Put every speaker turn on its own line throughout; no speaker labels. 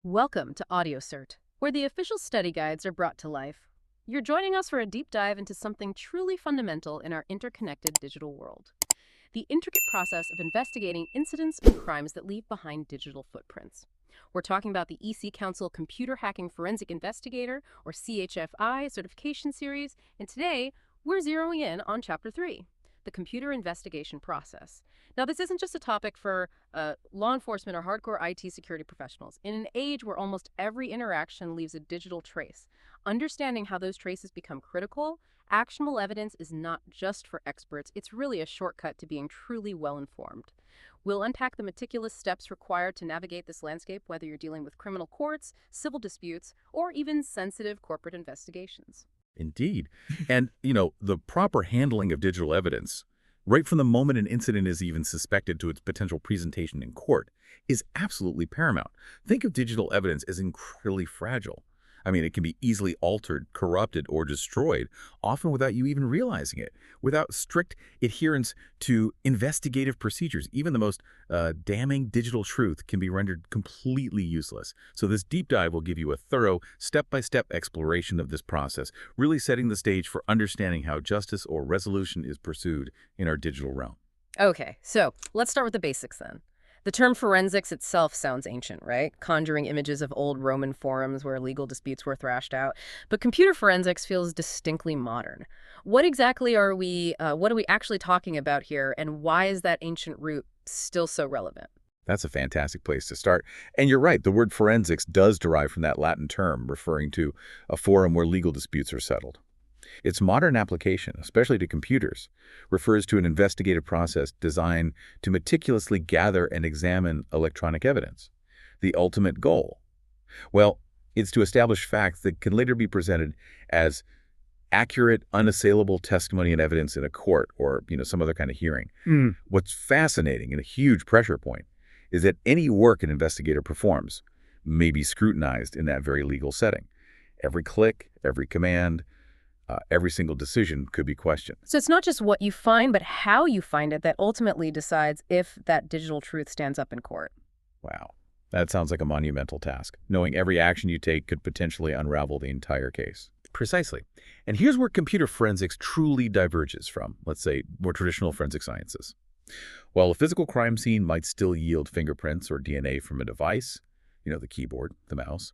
Welcome to AudioCert, where the official study guides are brought to life. You're joining us for a deep dive into something truly fundamental in our interconnected digital world: the intricate process of investigating incidents and crimes that leave behind digital footprints. We're talking about the EC Council Computer Hacking Forensic Investigator, or CHFI, certification series, and today we're zeroing in on Chapter 3, the computer investigation process. Now, this isn't just a topic for law enforcement or hardcore IT security professionals. In an age where almost every interaction leaves a digital trace, understanding how those traces become critical, actionable evidence is not just for experts. It's really a shortcut to being truly well-informed. We'll unpack the meticulous steps required to navigate this landscape, whether you're dealing with criminal courts, civil disputes, or even sensitive corporate investigations.
Indeed. And, the proper handling of digital evidence, right from the moment an incident is even suspected to its potential presentation in court, is absolutely paramount. Think of digital evidence as incredibly fragile. It can be easily altered, corrupted, or destroyed, often without you even realizing it. Without strict adherence to investigative procedures, even the most damning digital truth can be rendered completely useless. So this deep dive will give you a thorough, step-by-step exploration of this process, really setting the stage for understanding how justice or resolution is pursued in our digital realm.
Okay, so let's start with the basics then. The term forensics itself sounds ancient, right? Conjuring images of old Roman forums where legal disputes were thrashed out. But computer forensics feels distinctly modern. What exactly are we actually talking about here, and why is that ancient root still so relevant?
That's a fantastic place to start. And you're right, the word forensics does derive from that Latin term referring to a forum where legal disputes are settled. Its modern application, especially to computers, refers to an investigative process designed to meticulously gather and examine electronic evidence. The ultimate goal? Well, it's to establish facts that can later be presented as accurate, unassailable testimony and evidence in a court or, some other kind of hearing. What's fascinating and a huge pressure point is that any work an investigator performs may be scrutinized in that very legal setting. Every click, every command, every single decision could be questioned.
So it's not just what you find, but how you find it that ultimately decides if that digital truth stands up in court.
Wow. That sounds like a monumental task. Knowing every action you take could potentially unravel the entire case. Precisely. And here's where computer forensics truly diverges from, let's say, more traditional forensic sciences. While a physical crime scene might still yield fingerprints or DNA from a device, the keyboard, the mouse,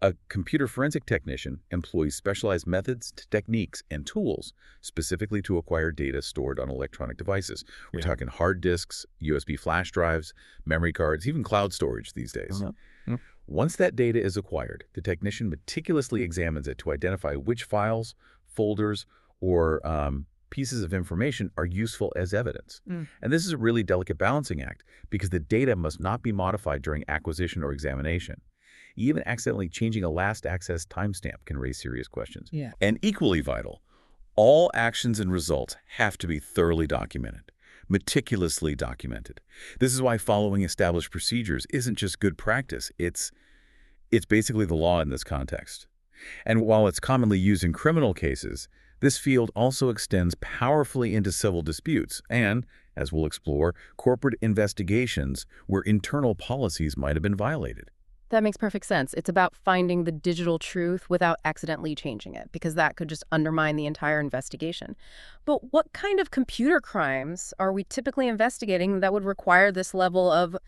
a computer forensic technician employs specialized methods, techniques, and tools specifically to acquire data stored on electronic devices. We're talking hard disks, USB flash drives, memory cards, even cloud storage these days. Once that data is acquired, the technician meticulously examines it to identify which files, folders, or pieces of information are useful as evidence. And this is a really delicate balancing act because the data must not be modified during acquisition or examination. Even accidentally changing a last access timestamp can raise serious questions. And equally vital, all actions and results have to be thoroughly documented, meticulously documented. This is why following established procedures isn't just good practice. It's basically the law in this context. And while it's commonly used in criminal cases, this field also extends powerfully into civil disputes and, as we'll explore, corporate investigations where internal policies might have been violated.
That makes perfect sense. It's about finding the digital truth without accidentally changing it, because that could just undermine the entire investigation. But what kind of computer crimes are we typically investigating that would require this level of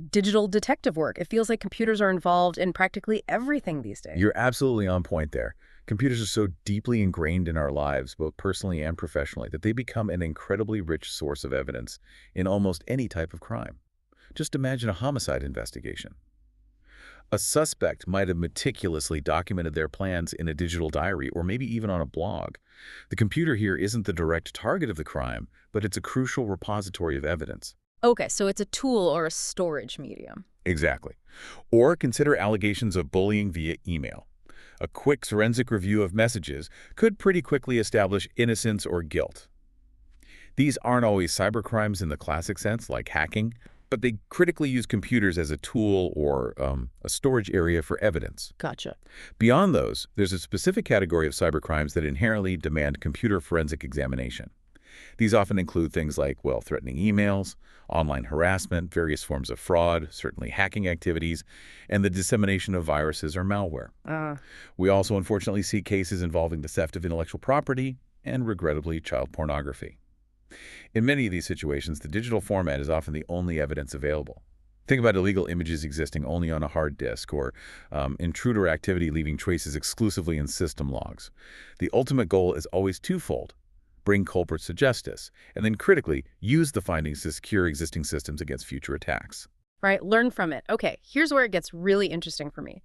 digital detective work? It feels like computers are involved in practically everything these days.
You're absolutely on point there. Computers are so deeply ingrained in our lives, both personally and professionally, that they become an incredibly rich source of evidence in almost any type of crime. Just imagine a homicide investigation. A suspect might have meticulously documented their plans in a digital diary or maybe even on a blog. The computer here isn't the direct target of the crime, but it's a crucial repository of evidence.
Okay, so it's a tool or a storage medium.
Exactly. Or consider allegations of bullying via email. A quick forensic review of messages could pretty quickly establish innocence or guilt. These aren't always cybercrimes in the classic sense, like hacking, but they critically use computers as a tool or a storage area for evidence.
Gotcha.
Beyond those, there's a specific category of cybercrimes that inherently demand computer forensic examination. These often include things like, well, threatening emails, online harassment, various forms of fraud, certainly hacking activities, and the dissemination of viruses or malware.
Uh,
We also unfortunately see cases involving the theft of intellectual property and, regrettably, child pornography. In many of these situations, the digital format is often the only evidence available. Think about illegal images existing only on a hard disk or intruder activity leaving traces exclusively in system logs. The ultimate goal is always twofold: bring culprits to justice, and then critically use the findings to secure existing systems against future attacks.
right, learn from it. Okay, here's where it gets really interesting for me.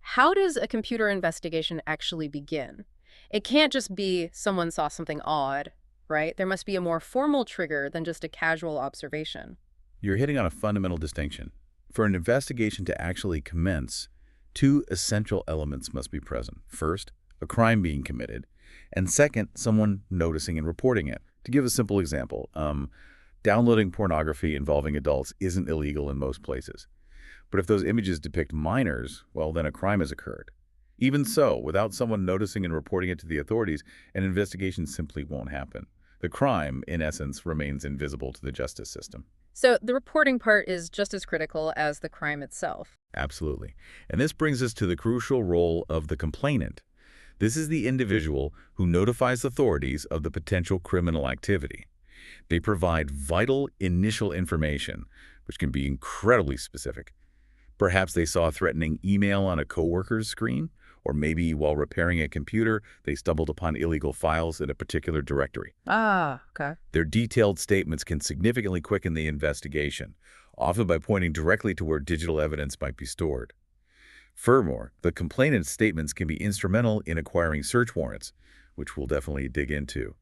How does a computer investigation actually begin? It can't just be someone saw something odd, right? There must be a more formal trigger than just a casual observation.
You're hitting on a fundamental distinction. For an investigation to actually commence, two essential elements must be present. First, a crime being committed, and second, someone noticing and reporting it. To give a simple example, downloading pornography involving adults isn't illegal in most places. But if those images depict minors, well, then a crime has occurred. Even so, without someone noticing and reporting it to the authorities, an investigation simply won't happen. The crime, in essence, remains invisible to the justice system.
So the reporting part is just as critical as the crime itself.
Absolutely. And this brings us to the crucial role of the complainant. This is the individual who notifies authorities of the potential criminal activity. They provide vital initial information, which can be incredibly specific. Perhaps they saw a threatening email on a coworker's screen, or maybe while repairing a computer, they stumbled upon illegal files in a particular directory.
Ah, okay.
Their detailed statements can significantly quicken the investigation, often by pointing directly to where digital evidence might be stored. Furthermore, the complainant's statements can be instrumental in acquiring search warrants, which we'll definitely dig into,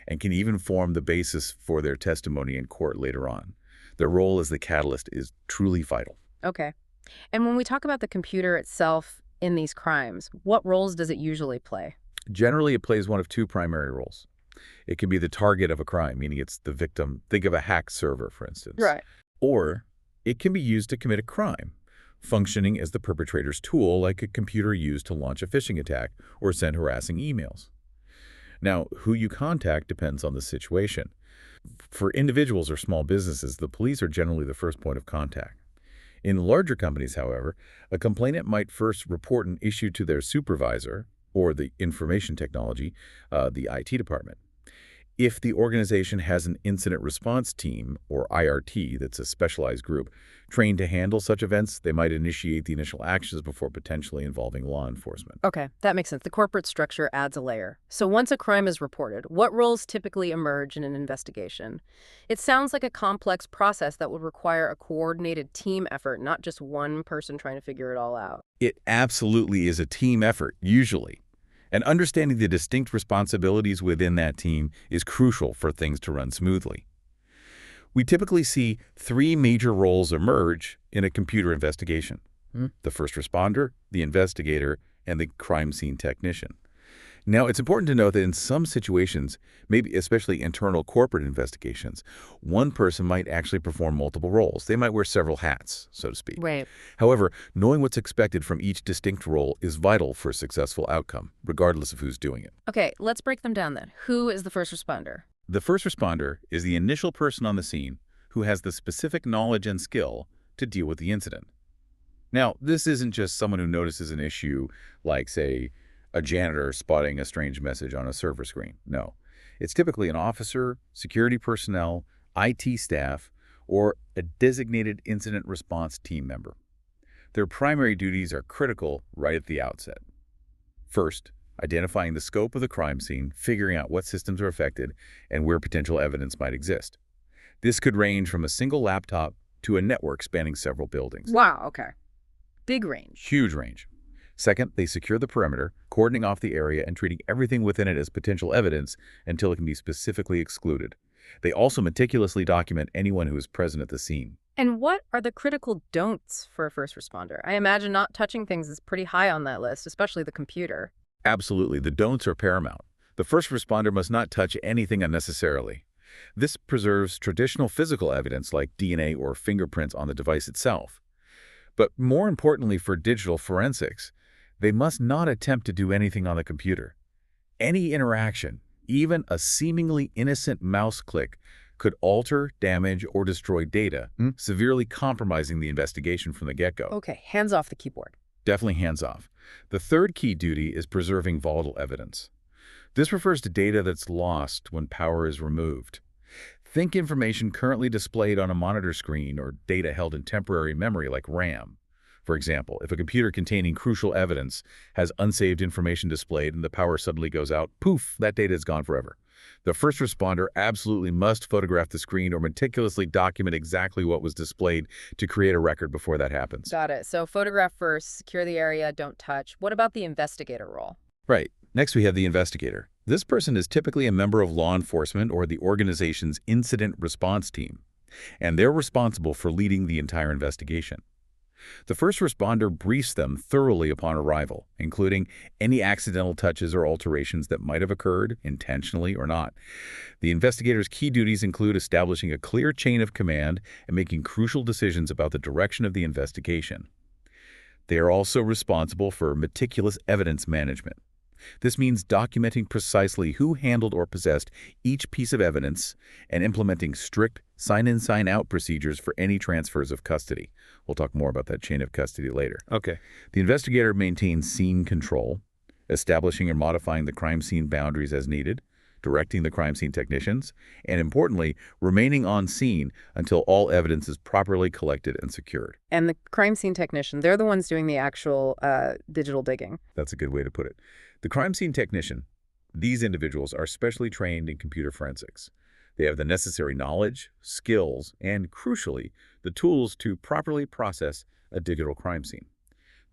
and can even form the basis for their testimony in court later on. Their role as the catalyst is truly vital.
Okay. And when we talk about the computer itself in these crimes, what roles does it usually play?
Generally, it plays one of two primary roles. It can be the target of a crime, meaning it's the victim. Think of a hacked server, for instance.
Right.
Or it can be used to commit a crime, functioning as the perpetrator's tool, like a computer used to launch a phishing attack or send harassing emails. Now, who you contact depends on the situation. For individuals or small businesses, the police are generally the first point of contact. In larger companies, however, a complainant might first report an issue to their supervisor or the information technology, the IT department. If the organization has an incident response team, or IRT, that's a specialized group, trained to handle such events, they might initiate the initial actions before potentially involving law enforcement.
Okay, that makes sense. The corporate structure adds a layer. So once a crime is reported, what roles typically emerge in an investigation? It sounds like a complex process that would require a coordinated team effort, not just one person trying to figure it all out.
It absolutely is a team effort, usually. And understanding the distinct responsibilities within that team is crucial for things to run smoothly. We typically see three major roles emerge in a computer investigation: the first responder, the investigator, and the crime scene technician. Now, it's important to note that in some situations, maybe especially internal corporate investigations, one person might actually perform multiple roles. They might wear several hats, so to speak.
Right.
However, knowing what's expected from each distinct role is vital for a successful outcome, regardless of who's doing it.
Okay, let's break them down then. Who is the first responder?
The first responder is the initial person on the scene who has the specific knowledge and skill to deal with the incident. Now, this isn't just someone who notices an issue like, say, a janitor spotting a strange message on a server screen. No. It's typically an officer, security personnel, IT staff, or a designated incident response team member. Their primary duties are critical right at the outset. First, identifying the scope of the crime scene, figuring out what systems are affected, and where potential evidence might exist. This could range from a single laptop to a network spanning several buildings.
Wow, okay. Big range.
Huge range. Second, they secure the perimeter, cordoning off the area and treating everything within it as potential evidence until it can be specifically excluded. They also meticulously document anyone who is present at the scene.
And what are the critical don'ts for a first responder? I imagine not touching things is pretty high on that list, especially the computer.
Absolutely, the don'ts are paramount. The first responder must not touch anything unnecessarily. This preserves traditional physical evidence like DNA or fingerprints on the device itself. But more importantly for digital forensics, they must not attempt to do anything on the computer. Any interaction, Even a seemingly innocent mouse click could alter, damage, or destroy data, severely compromising the investigation from the get-go.
Okay, hands off the keyboard.
Definitely hands off. The third key duty is preserving volatile evidence. This refers to data that's lost when power is removed. Think information currently displayed on a monitor screen or data held in temporary memory like RAM. For example, if a computer containing crucial evidence has unsaved information displayed and the power suddenly goes out, poof, that data is gone forever. The first responder absolutely must photograph the screen or meticulously document exactly what was displayed to create a record before that happens.
Got it. So photograph first, secure the area, don't touch. What about the investigator role?
Right. Next, we have the investigator. This person is typically a member of law enforcement or the organization's incident response team, and they're responsible for leading the entire investigation. The first responder briefs them thoroughly upon arrival, including any accidental touches or alterations that might have occurred, intentionally or not. The investigator's key duties include establishing a clear chain of command and making crucial decisions about the direction of the investigation. They are also responsible for meticulous evidence management. This means documenting precisely who handled or possessed each piece of evidence and implementing strict sign-in, sign-out procedures for any transfers of custody. We'll talk more about that chain of custody later.
Okay.
The investigator maintains scene control, establishing and modifying the crime scene boundaries as needed, directing the crime scene technicians, and importantly, remaining on scene until all evidence is properly collected and secured.
And the crime scene technician, they're the ones doing the actual digital digging.
That's a good way to put it. The crime scene technician, these individuals are specially trained in computer forensics. They have the necessary knowledge, skills, and crucially, the tools to properly process a digital crime scene.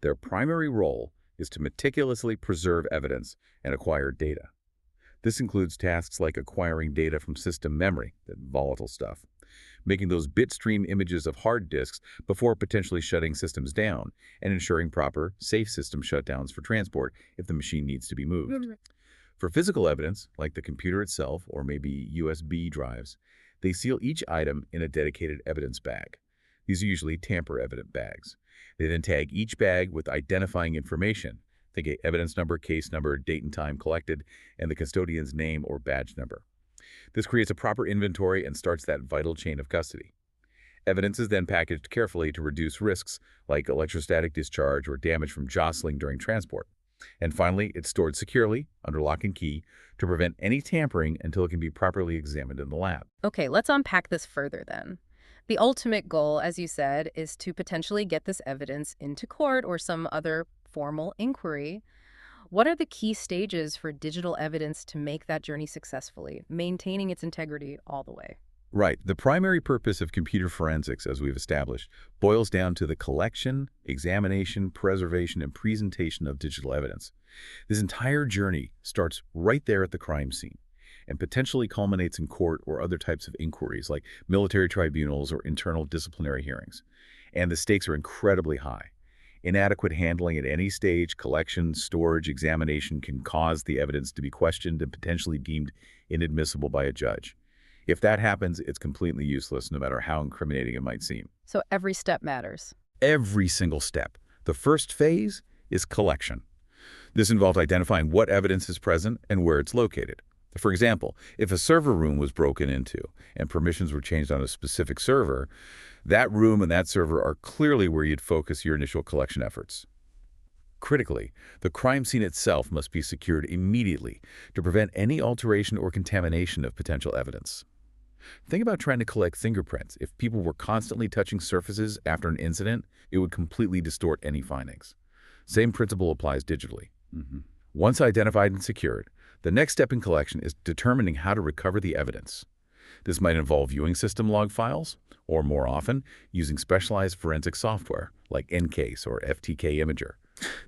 Their primary role is to meticulously preserve evidence and acquire data. This includes tasks like acquiring data from system memory, that volatile stuff, making those bitstream images of hard disks before potentially shutting systems down, and ensuring proper, safe system shutdowns for transport if the machine needs to be moved. For physical evidence, like the computer itself or maybe USB drives, they seal each item in a dedicated evidence bag. These are usually tamper-evident bags. They then tag each bag with identifying information. Think evidence number, case number, date and time collected, and the custodian's name or badge number. This creates a proper inventory and starts that vital chain of custody. Evidence is then packaged carefully to reduce risks like electrostatic discharge or damage from jostling during transport. And finally, it's stored securely, under lock and key, to prevent any tampering until it can be properly examined in the lab.
Okay, let's unpack this further then. The ultimate goal, as you said, is to potentially get this evidence into court or some other formal inquiry. What are the key stages for digital evidence to make that journey successfully, maintaining its integrity all the way?
Right. The primary purpose of computer forensics, as we've established, boils down to the collection, examination, preservation, and presentation of digital evidence. This entire journey starts right there at the crime scene and potentially culminates in court or other types of inquiries like military tribunals or internal disciplinary hearings. And the stakes are incredibly high. Inadequate handling at any stage, collection, storage, examination can cause the evidence to be questioned and potentially deemed inadmissible by a judge. If that happens, it's completely useless, no matter how incriminating it might seem.
So every step matters.
Every single step. The first phase is collection. This involves identifying what evidence is present and where it's located. For example, if a server room was broken into and permissions were changed on a specific server, that room and that server are clearly where you'd focus your initial collection efforts. Critically, the crime scene itself must be secured immediately to prevent any alteration or contamination of potential evidence. Think about trying to collect fingerprints. If people were constantly touching surfaces after an incident, it would completely distort any findings. Same principle applies digitally. Once identified and secured, the next step in collection is determining how to recover the evidence. This might involve viewing system log files, or more often, using specialized forensic software like EnCase or FTK Imager.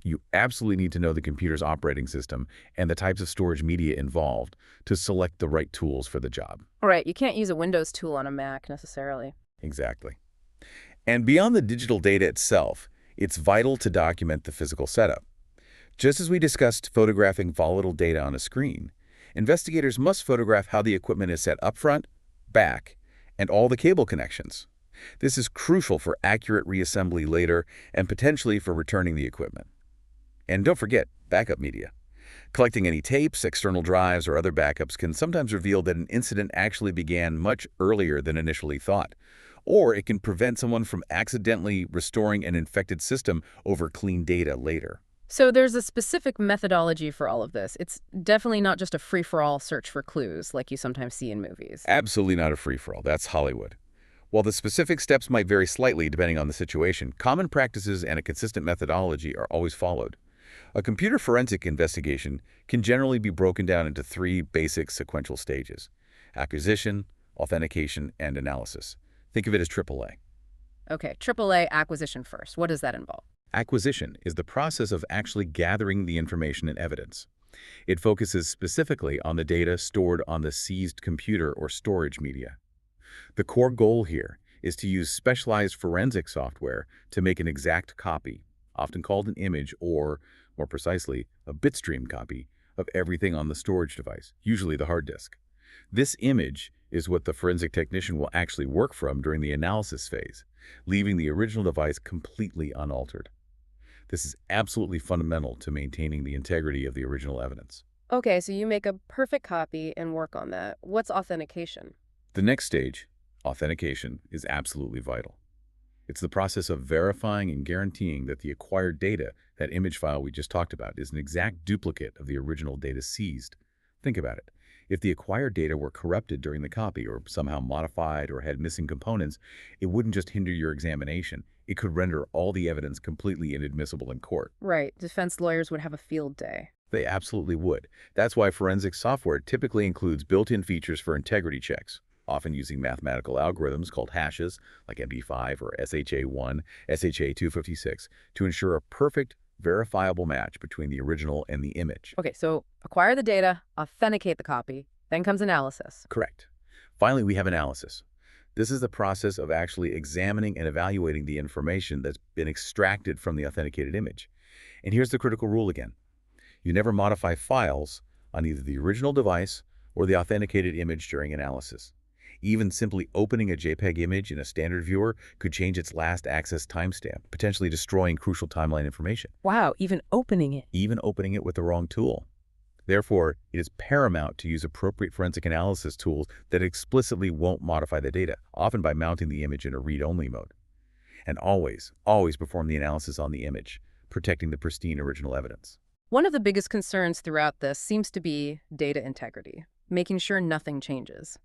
You absolutely need to know the computer's operating system and the types of storage media involved to select the right tools for the job.
All right, you can't use a Windows tool on a Mac necessarily.
Exactly. And beyond the digital data itself, it's vital to document the physical setup. Just as we discussed photographing volatile data on a screen, investigators must photograph how the equipment is set up front, back, and all the cable connections. This is crucial for accurate reassembly later and potentially for returning the equipment. And don't forget backup media. Collecting any tapes, external drives, or other backups can sometimes reveal that an incident actually began much earlier than initially thought. Or it can prevent someone from accidentally restoring an infected system over clean data later.
So there's a specific methodology for all of this. It's definitely not just a free-for-all search for clues like you sometimes see in movies.
Absolutely not a free-for-all. That's Hollywood. While the specific steps might vary slightly depending on the situation, common practices and a consistent methodology are always followed. A computer forensic investigation can generally be broken down into three basic sequential stages: acquisition, authentication, and analysis. Think of it as AAA.
Okay, AAA acquisition first. What does that involve?
Acquisition is the process of actually gathering the information and evidence. It focuses specifically on the data stored on the seized computer or storage media. The core goal here is to use specialized forensic software to make an exact copy, often called an image or, more precisely, a bitstream copy of everything on the storage device, usually the hard disk. This image is what the forensic technician will actually work from during the analysis phase, leaving the original device completely unaltered. This is absolutely fundamental to maintaining the integrity of the original evidence.
Okay, so you make a perfect copy and work on that. What's authentication?
The next stage, authentication, is absolutely vital. It's the process of verifying and guaranteeing that the acquired data, that image file we just talked about, is an exact duplicate of the original data seized. Think about it. If the acquired data were corrupted during the copy or somehow modified or had missing components, it wouldn't just hinder your examination. It could render all the evidence completely inadmissible in court.
Right, defense lawyers would have a field day.
They absolutely would. That's why forensic software typically includes built-in features for integrity checks, often using mathematical algorithms called hashes, like MD5 or SHA-1, SHA-256, to ensure a perfect, verifiable match between the original and the image.
Okay, so acquire the data, authenticate the copy, then comes analysis.
Correct. Finally, we have analysis. This is the process of actually examining and evaluating the information that's been extracted from the authenticated image. And here's the critical rule again. You never modify files on either the original device or the authenticated image during analysis. Even simply opening a JPEG image in a standard viewer could change its last access timestamp, potentially destroying crucial timeline information.
Wow, even opening it.
Even opening it with the wrong tool. Therefore, it is paramount to use appropriate forensic analysis tools that explicitly won't modify the data, often by mounting the image in a read-only mode. And always, always perform the analysis on the image, protecting the pristine original evidence.
One of the biggest concerns throughout this seems to be data integrity, making sure nothing changes.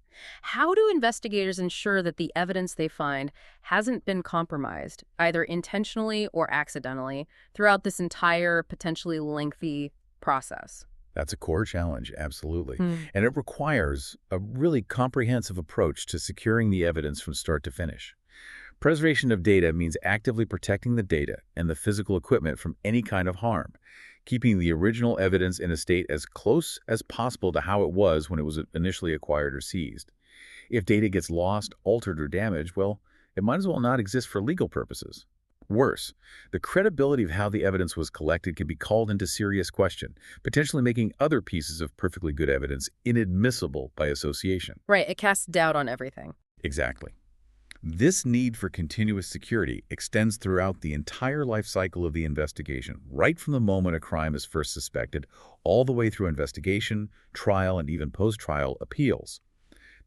How do investigators ensure that the evidence they find hasn't been compromised, either intentionally or accidentally, throughout this entire potentially lengthy process?
That's a core challenge, absolutely. And it requires a really comprehensive approach to securing the evidence from start to finish. Preservation of data means actively protecting the data and the physical equipment from any kind of harm, keeping the original evidence in a state as close as possible to how it was when it was initially acquired or seized. If data gets lost, altered, or damaged, well, it might as well not exist for legal purposes. Worse, the credibility of how the evidence was collected can be called into serious question, potentially making other pieces of perfectly good evidence inadmissible by association.
Right, it casts doubt on everything.
Exactly. This need for continuous security extends throughout the entire life cycle of the investigation, right from the moment a crime is first suspected, all the way through investigation, trial, and even post-trial appeals.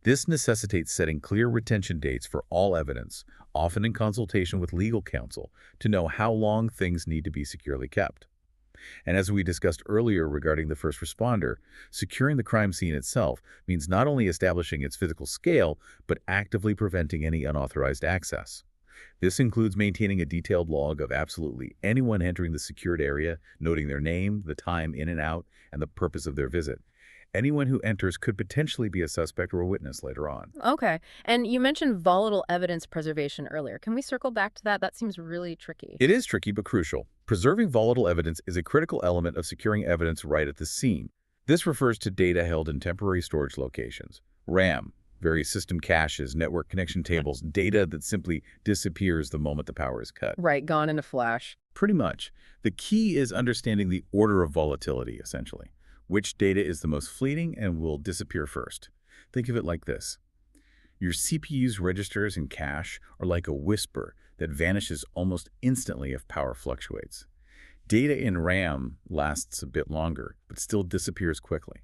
This necessitates setting clear retention dates for all evidence, often in consultation with legal counsel, to know how long things need to be securely kept. And as we discussed earlier regarding the first responder, securing the crime scene itself means not only establishing its physical scale, but actively preventing any unauthorized access. This includes maintaining a detailed log of absolutely anyone entering the secured area, noting their name, the time in and out, and the purpose of their visit. Anyone who enters could potentially be a suspect or a witness later on.
Okay, and you mentioned volatile evidence preservation earlier. Can we circle back to that? That seems really tricky.
It is tricky but crucial. Preserving volatile evidence is a critical element of securing evidence right at the scene. This refers to data held in temporary storage locations, RAM, various system caches, network connection tables, data that simply disappears the moment the power is cut.
Right, gone in a flash.
Pretty much. The key is understanding the order of volatility, essentially. Which data is the most fleeting and will disappear first. Think of it like this. Your CPU's registers and cache are like a whisper that vanishes almost instantly if power fluctuates. Data in RAM lasts a bit longer, but still disappears quickly.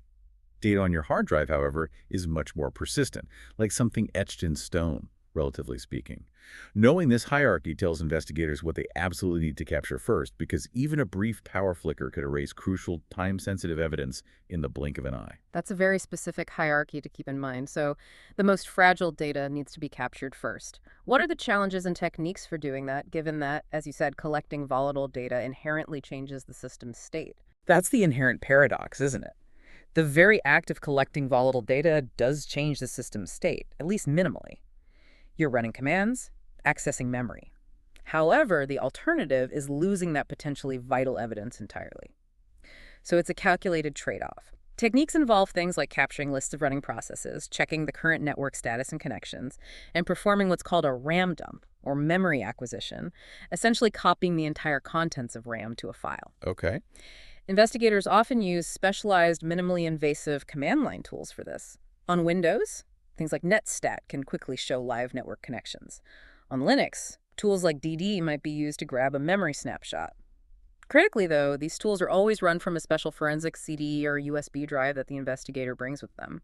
Data on your hard drive, however, is much more persistent, like something etched in stone, relatively speaking. Knowing this hierarchy tells investigators what they absolutely need to capture first, because even a brief power flicker could erase crucial, time-sensitive evidence in the blink of an eye.
That's a very specific hierarchy to keep in mind. So the most fragile data needs to be captured first. What are the challenges and techniques for doing that, given that, as you said, collecting volatile data inherently changes the system's state?
That's the inherent paradox, isn't it? The very act of collecting volatile data does change the system's state, at least minimally. You're running commands, accessing memory. However, the alternative is losing that potentially vital evidence entirely. So it's a calculated trade-off. Techniques involve things like capturing lists of running processes, checking the current network status and connections, and performing what's called a RAM dump, or memory acquisition, essentially copying the entire contents of RAM to a file.
Okay.
Investigators often use specialized, minimally invasive command line tools for this. On Windows, things like netstat can quickly show live network connections. On Linux, tools like DD might be used to grab a memory snapshot. Critically, though, these tools are always run from a special forensic CD or USB drive that the investigator brings with them.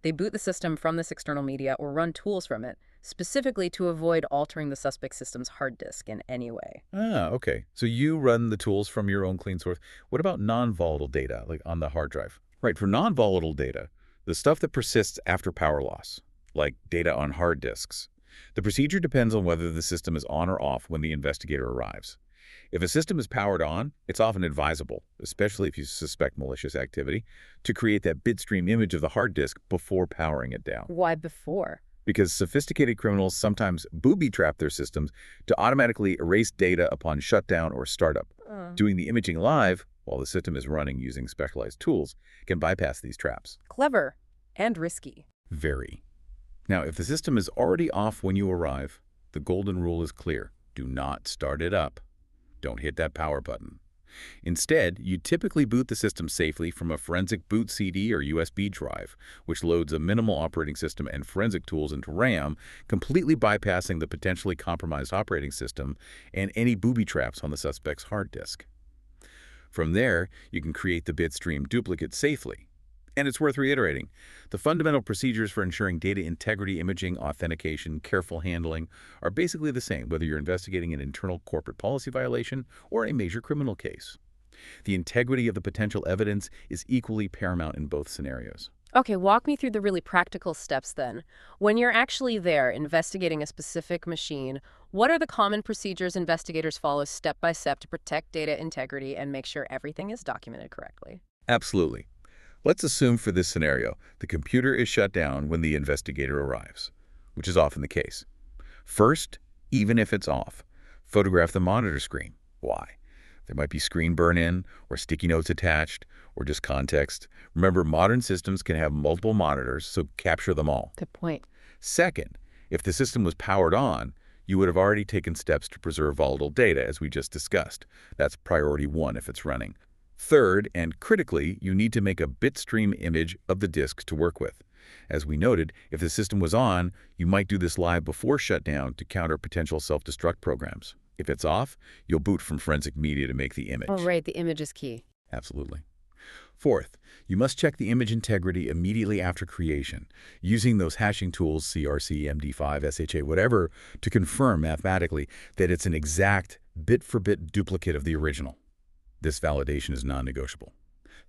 They boot the system from this external media or run tools from it, specifically to avoid altering the suspect system's hard disk in any way.
Ah, okay. So you run the tools from your own clean source. What about non-volatile data, like on the hard drive? Right, for non-volatile data, the stuff that persists after power loss, like data on hard disks, the procedure depends on whether the system is on or off when the investigator arrives. If a system is powered on, it's often advisable, especially if you suspect malicious activity, to create that bitstream image of the hard disk before powering it down.
Why before?
Because sophisticated criminals sometimes booby-trap their systems to automatically erase data upon shutdown or startup. Doing the imaging live, while the system is running using specialized tools, can bypass these traps.
Clever and risky.
Very. Now, if the system is already off when you arrive, the golden rule is clear. Do not start it up. Don't hit that power button. Instead, you typically boot the system safely from a forensic boot CD or USB drive, which loads a minimal operating system and forensic tools into RAM, completely bypassing the potentially compromised operating system and any booby traps on the suspect's hard disk. From there, you can create the bitstream duplicate safely. And it's worth reiterating, the fundamental procedures for ensuring data integrity, imaging, authentication, careful handling are basically the same, whether you're investigating an internal corporate policy violation or a major criminal case. The integrity of the potential evidence is equally paramount in both scenarios.
Okay, walk me through the really practical steps then. When you're actually there investigating a specific machine, what are the common procedures investigators follow step by step to protect data integrity and make sure everything is documented correctly?
Absolutely. Let's assume for this scenario, the computer is shut down when the investigator arrives, which is often the case. First, even if it's off, photograph the monitor screen. Why? There might be screen burn-in, or sticky notes attached, or just context. Remember, modern systems can have multiple monitors, so capture them all.
Good point.
Second, if the system was powered on, you would have already taken steps to preserve volatile data, as we just discussed. That's priority 1 if it's running. Third, and critically, you need to make a bitstream image of the disk to work with. As we noted, if the system was on, you might do this live before shutdown to counter potential self-destruct programs. If it's off, you'll boot from forensic media to make the image.
Oh, right, the image is key.
Absolutely. Fourth, you must check the image integrity immediately after creation, using those hashing tools, CRC, MD5, SHA, whatever, to confirm mathematically that it's an exact bit-for-bit duplicate of the original. This validation is non-negotiable.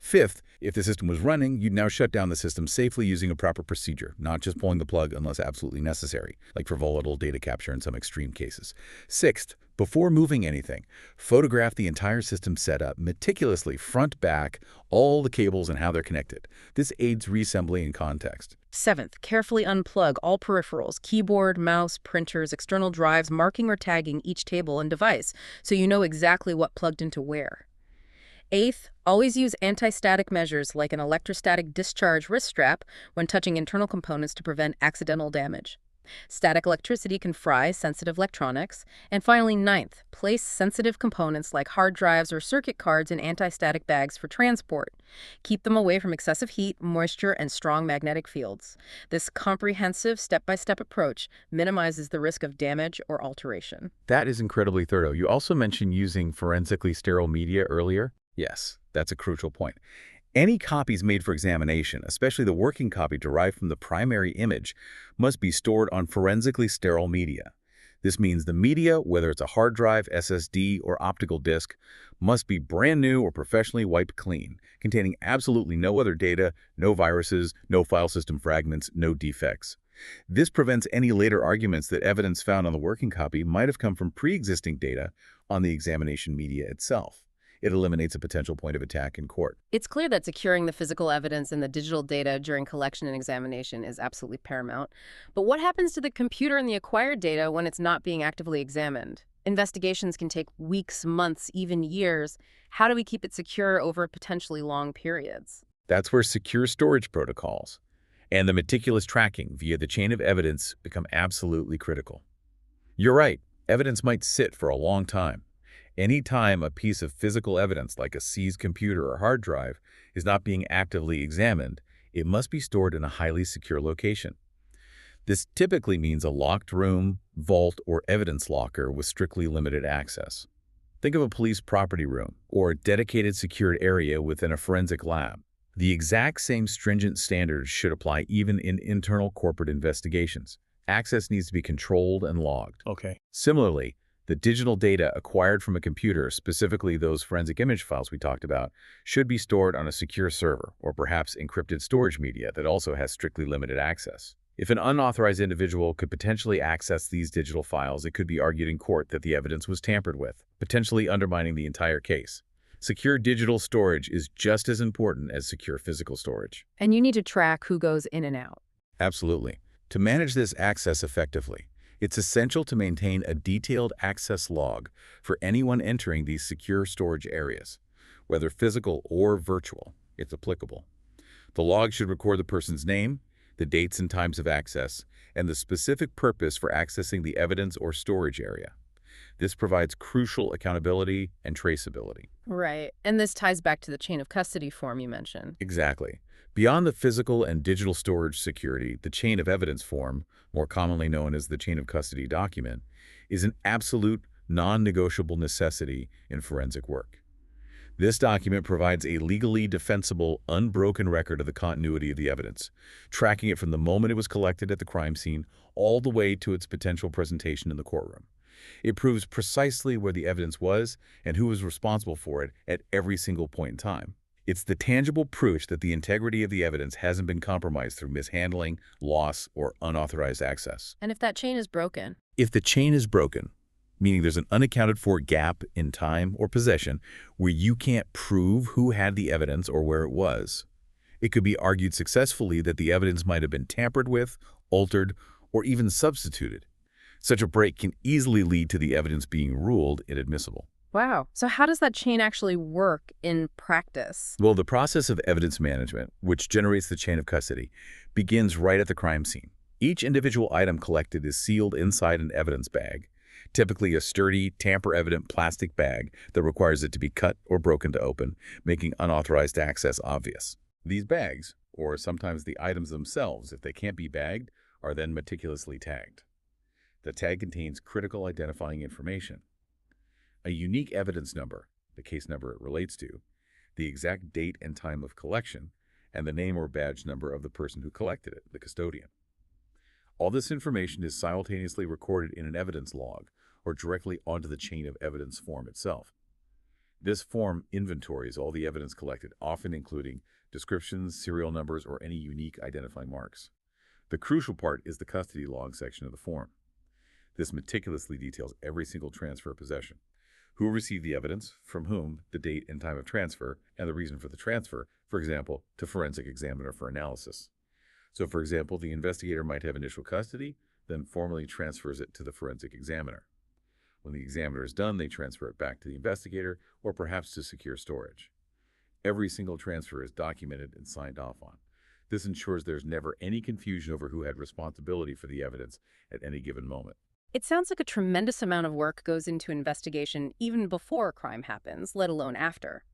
Fifth, if the system was running, you'd now shut down the system safely using a proper procedure, not just pulling the plug unless absolutely necessary, like for volatile data capture in some extreme cases. Sixth, before moving anything, photograph the entire system setup meticulously, front, back, all the cables and how they're connected. This aids reassembly in context.
Seventh, carefully unplug all peripherals, keyboard, mouse, printers, external drives, marking or tagging each table and device so you know exactly what plugged into where. Eighth, always use anti-static measures like an electrostatic discharge wrist strap when touching internal components to prevent accidental damage. Static electricity can fry sensitive electronics. And finally, ninth, place sensitive components like hard drives or circuit cards in anti-static bags for transport. Keep them away from excessive heat, moisture, and strong magnetic fields. This comprehensive step-by-step approach minimizes the risk of damage or alteration.
That is incredibly thorough. You also mentioned using forensically sterile media earlier. Yes, that's a crucial point. Any copies made for examination, especially the working copy derived from the primary image, must be stored on forensically sterile media. This means the media, whether it's a hard drive, SSD, or optical disc, must be brand new or professionally wiped clean, containing absolutely no other data, no viruses, no file system fragments, no defects. This prevents any later arguments that evidence found on the working copy might have come from pre-existing data on the examination media itself. It eliminates a potential point of attack in court.
It's clear that securing the physical evidence and the digital data during collection and examination is absolutely paramount. But what happens to the computer and the acquired data when it's not being actively examined? Investigations can take weeks, months, even years. How do we keep it secure over potentially long periods?
That's where secure storage protocols and the meticulous tracking via the chain of evidence become absolutely critical. You're right, evidence might sit for a long time. Anytime a piece of physical evidence like a seized computer or hard drive is not being actively examined, it must be stored in a highly secure location. This typically means a locked room, vault, or evidence locker with strictly limited access. Think of a police property room or a dedicated secured area within a forensic lab. The exact same stringent standards should apply even in internal corporate investigations. Access needs to be controlled and logged.
Okay.
Similarly, the digital data acquired from a computer, specifically those forensic image files we talked about, should be stored on a secure server or perhaps encrypted storage media that also has strictly limited access. If an unauthorized individual could potentially access these digital files, it could be argued in court that the evidence was tampered with, potentially undermining the entire case. Secure digital storage is just as important as secure physical storage.
And you need to track who goes in and out.
Absolutely. To manage this access effectively, it's essential to maintain a detailed access log for anyone entering these secure storage areas, whether physical or virtual, if applicable. The log should record the person's name, the dates and times of access, and the specific purpose for accessing the evidence or storage area. This provides crucial accountability and traceability.
Right. And this ties back to the chain of custody form you mentioned.
Exactly. Beyond the physical and digital storage security, the chain of evidence form, more commonly known as the chain of custody document, is an absolute non-negotiable necessity in forensic work. This document provides a legally defensible, unbroken record of the continuity of the evidence, tracking it from the moment it was collected at the crime scene all the way to its potential presentation in the courtroom. It proves precisely where the evidence was and who was responsible for it at every single point in time. It's the tangible proof that the integrity of the evidence hasn't been compromised through mishandling, loss, or unauthorized access.
And if that chain is broken?
If the chain is broken, meaning there's an unaccounted for gap in time or possession where you can't prove who had the evidence or where it was, it could be argued successfully that the evidence might have been tampered with, altered, or even substituted. Such a break can easily lead to the evidence being ruled inadmissible.
Wow. So how does that chain actually work in practice?
Well, the process of evidence management, which generates the chain of custody, begins right at the crime scene. Each individual item collected is sealed inside an evidence bag, typically a sturdy, tamper-evident plastic bag that requires it to be cut or broken to open, making unauthorized access obvious. These bags, or sometimes the items themselves, if they can't be bagged, are then meticulously tagged. The tag contains critical identifying information: a unique evidence number, the case number it relates to, the exact date and time of collection, and the name or badge number of the person who collected it, the custodian. All this information is simultaneously recorded in an evidence log or directly onto the chain of evidence form itself. This form inventories all the evidence collected, often including descriptions, serial numbers, or any unique identifying marks. The crucial part is the custody log section of the form. This meticulously details every single transfer of possession: who received the evidence, from whom, the date and time of transfer, and the reason for the transfer, for example, to forensic examiner for analysis. So, for example, the investigator might have initial custody, then formally transfers it to the forensic examiner. When the examiner is done, they transfer it back to the investigator or perhaps to secure storage. Every single transfer is documented and signed off on, This ensures there's never any confusion over who had responsibility for the evidence at any given moment.
It sounds like a tremendous amount of work goes into investigation even before a crime happens, let alone after.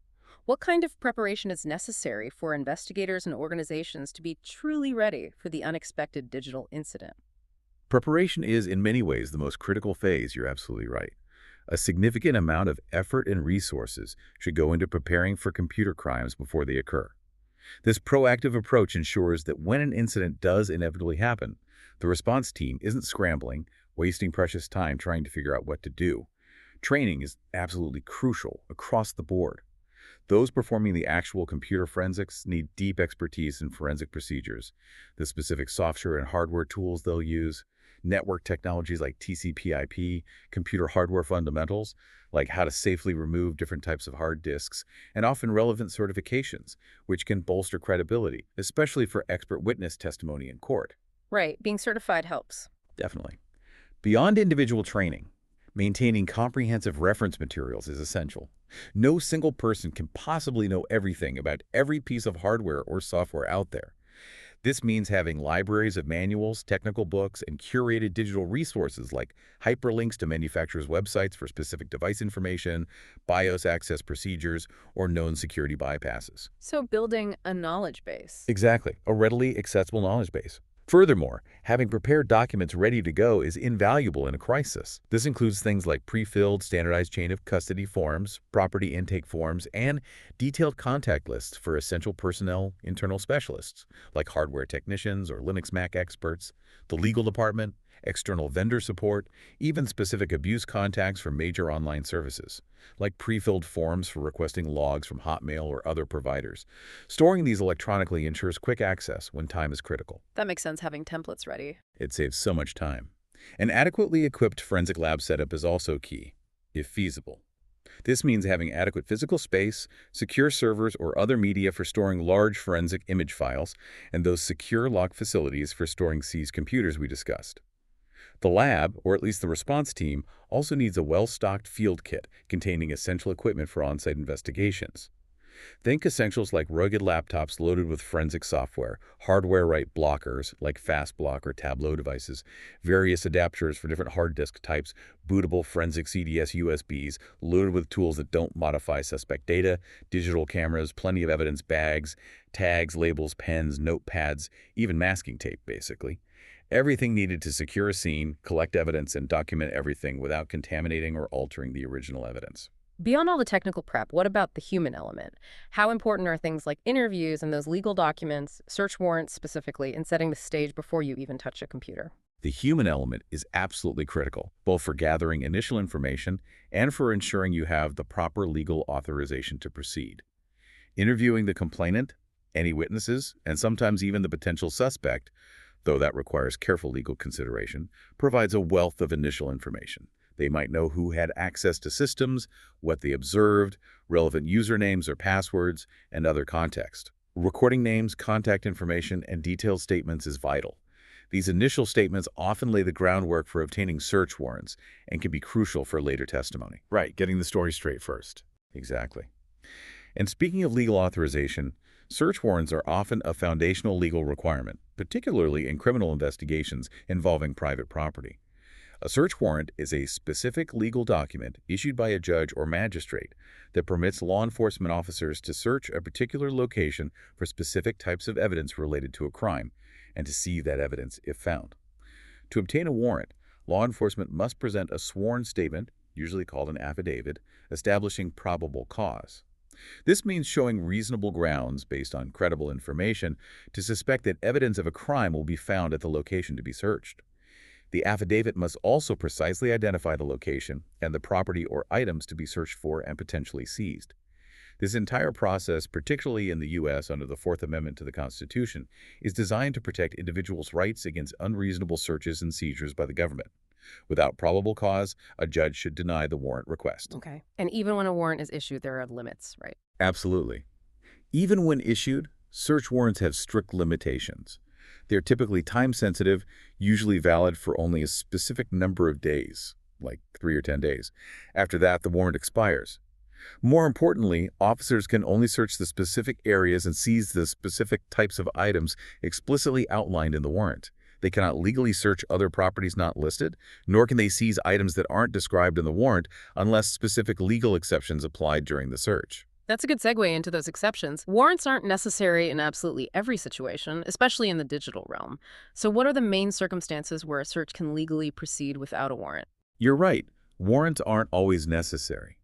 What kind of preparation is necessary for investigators and organizations to be truly ready for the unexpected digital incident?
Preparation is, in many ways, the most critical phase. You're absolutely right. A significant amount of effort and resources should go into preparing for computer crimes before they occur. This proactive approach ensures that when an incident does inevitably happen, the response team isn't scrambling, wasting precious time trying to figure out what to do. Training is absolutely crucial across the board. Those performing the actual computer forensics need deep expertise in forensic procedures, the specific software and hardware tools they'll use, network technologies like TCP/IP, computer hardware fundamentals, like how to safely remove different types of hard disks, and often relevant certifications, which can bolster credibility, especially for expert witness testimony in court.
Right, being certified helps.
Definitely. Beyond individual training, maintaining comprehensive reference materials is essential. No single person can possibly know everything about every piece of hardware or software out there. This means having libraries of manuals, technical books, and curated digital resources like hyperlinks to manufacturers' websites for specific device information, BIOS access procedures, or known security bypasses.
So building a knowledge base.
Exactly, a readily accessible knowledge base. Furthermore, having prepared documents ready to go is invaluable in a crisis. This includes things like pre-filled standardized chain of custody forms, property intake forms, and detailed contact lists for essential personnel, internal specialists, like hardware technicians or Linux Mac experts, the legal department, external vendor support, even specific abuse contacts for major online services, like pre-filled forms for requesting logs from Hotmail or other providers. Storing these electronically ensures quick access when time is critical.
That makes sense, having templates ready.
It saves so much time. An adequately equipped forensic lab setup is also key, if feasible. This means having adequate physical space, secure servers or other media for storing large forensic image files, and those secure lock facilities for storing seized computers we discussed. The lab, or at least the response team, also needs a well-stocked field kit containing essential equipment for on-site investigations. Think essentials like rugged laptops loaded with forensic software, hardware write blockers like FastBlock or Tableau devices, various adapters for different hard disk types, bootable forensic CDS USBs loaded with tools that don't modify suspect data, digital cameras, plenty of evidence bags, tags, labels, pens, notepads, even masking tape, basically. Everything needed to secure a scene, collect evidence, and document everything without contaminating or altering the original evidence.
Beyond all the technical prep, what about the human element? How important are things like interviews and those legal documents, search warrants specifically, in setting the stage before you even touch a computer?
The human element is absolutely critical, both for gathering initial information and for ensuring you have the proper legal authorization to proceed. Interviewing the complainant, any witnesses, and sometimes even the potential suspect, though that requires careful legal consideration, provides a wealth of initial information. They might know who had access to systems, what they observed, relevant usernames or passwords, and other context. Recording names, contact information, and detailed statements is vital. These initial statements often lay the groundwork for obtaining search warrants and can be crucial for later testimony. Right, getting the story straight first. Exactly. And speaking of legal authorization, search warrants are often a foundational legal requirement, particularly in criminal investigations involving private property. A search warrant is a specific legal document issued by a judge or magistrate that permits law enforcement officers to search a particular location for specific types of evidence related to a crime and to seize that evidence if found. To obtain a warrant, law enforcement must present a sworn statement, usually called an affidavit, establishing probable cause. This means showing reasonable grounds, based on credible information, to suspect that evidence of a crime will be found at the location to be searched. The affidavit must also precisely identify the location and the property or items to be searched for and potentially seized. This entire process, particularly in the U.S. under the Fourth Amendment to the Constitution, is designed to protect individuals' rights against unreasonable searches and seizures by the government. Without probable cause, a judge should deny the warrant request.
Okay. And even when a warrant is issued, there are limits, right?
Absolutely. Even when issued, search warrants have strict limitations. They're typically time-sensitive, usually valid for only a specific number of days, like 3 or 10 days. After that, the warrant expires. More importantly, officers can only search the specific areas and seize the specific types of items explicitly outlined in the warrant. They cannot legally search other properties not listed, nor can they seize items that aren't described in the warrant unless specific legal exceptions applied during the search.
That's a good segue into those exceptions. Warrants aren't necessary in absolutely every situation, especially in the digital realm. So what are the main circumstances where a search can legally proceed without a warrant?
You're right. Warrants aren't always necessary.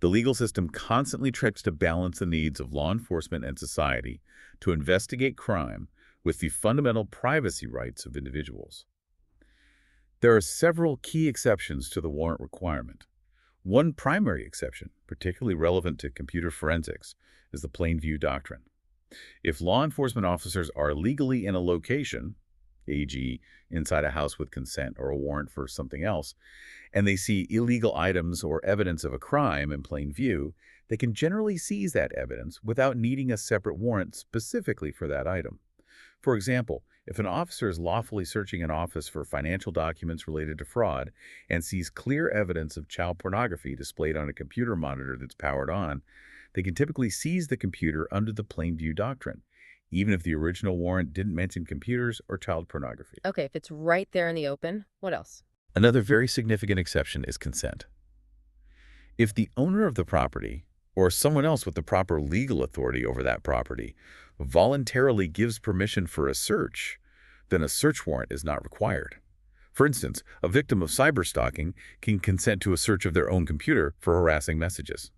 The legal system constantly tries to balance the needs of law enforcement and society to investigate crime with the fundamental privacy rights of individuals. There are several key exceptions to the warrant requirement. One primary exception, particularly relevant to computer forensics, is the plain view doctrine. If law enforcement officers are legally in a location, e.g., inside a house with consent or a warrant for something else, and they see illegal items or evidence of a crime in plain view, they can generally seize that evidence without needing a separate warrant specifically for that item. For example, if an officer is lawfully searching an office for financial documents related to fraud and sees clear evidence of child pornography displayed on a computer monitor that's powered on, they can typically seize the computer under the plain view doctrine, even if the original warrant didn't mention computers or child pornography.
Okay, if it's right there in the open, what else?
Another very significant exception is consent. If the owner of the property, or someone else with the proper legal authority over that property, voluntarily gives permission for a search, then a search warrant is not required. For instance, a victim of cyberstalking can consent to a search of their own computer for harassing messages.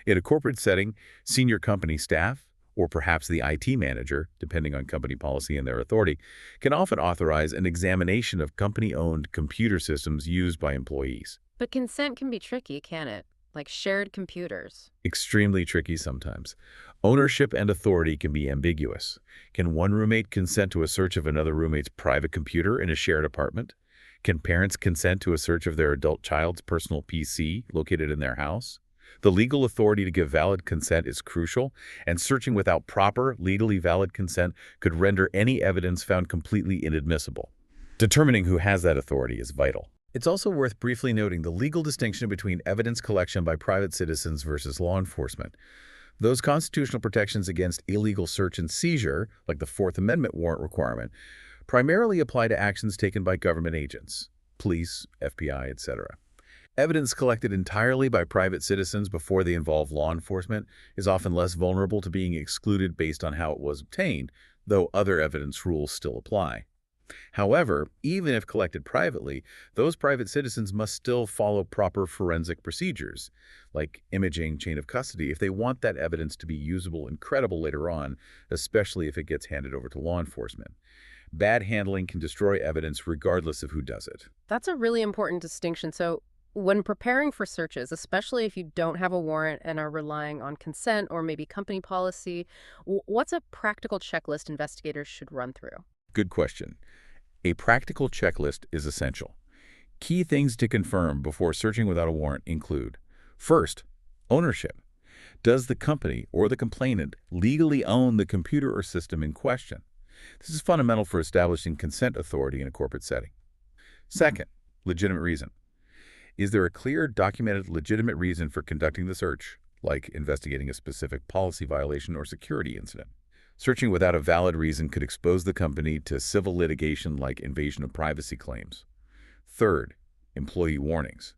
In a corporate setting, senior company staff, or perhaps the IT manager, depending on company policy and their authority, can often authorize an examination of company-owned computer systems used by employees.
But consent can be tricky, can't it? Like shared computers.
Extremely tricky sometimes. Ownership and authority can be ambiguous. Can one roommate consent to a search of another roommate's private computer in a shared apartment? Can parents consent to a search of their adult child's personal PC located in their house? The legal authority to give valid consent is crucial, and searching without proper, legally valid consent could render any evidence found completely inadmissible. Determining who has that authority is vital. It's also worth briefly noting the legal distinction between evidence collection by private citizens versus law enforcement. Those constitutional protections against illegal search and seizure, like the Fourth Amendment warrant requirement, primarily apply to actions taken by government agents, police, FBI, etc. Evidence collected entirely by private citizens before they involve law enforcement is often less vulnerable to being excluded based on how it was obtained, though other evidence rules still apply. However, even if collected privately, those private citizens must still follow proper forensic procedures, like imaging, chain of custody, if they want that evidence to be usable and credible later on, especially if it gets handed over to law enforcement. Bad handling can destroy evidence regardless of who does it.
That's a really important distinction. So when preparing for searches, especially if you don't have a warrant and are relying on consent or maybe company policy, what's a practical checklist investigators should run through?
Good question. A practical checklist is essential. Key things to confirm before searching without a warrant include: first, ownership. Does the company or the complainant legally own the computer or system in question? This is fundamental for establishing consent authority in a corporate setting. Second, legitimate reason. Is there a clear, documented, legitimate reason for conducting the search, like investigating a specific policy violation or security incident? Searching without a valid reason could expose the company to civil litigation like invasion of privacy claims. Third, employee warnings.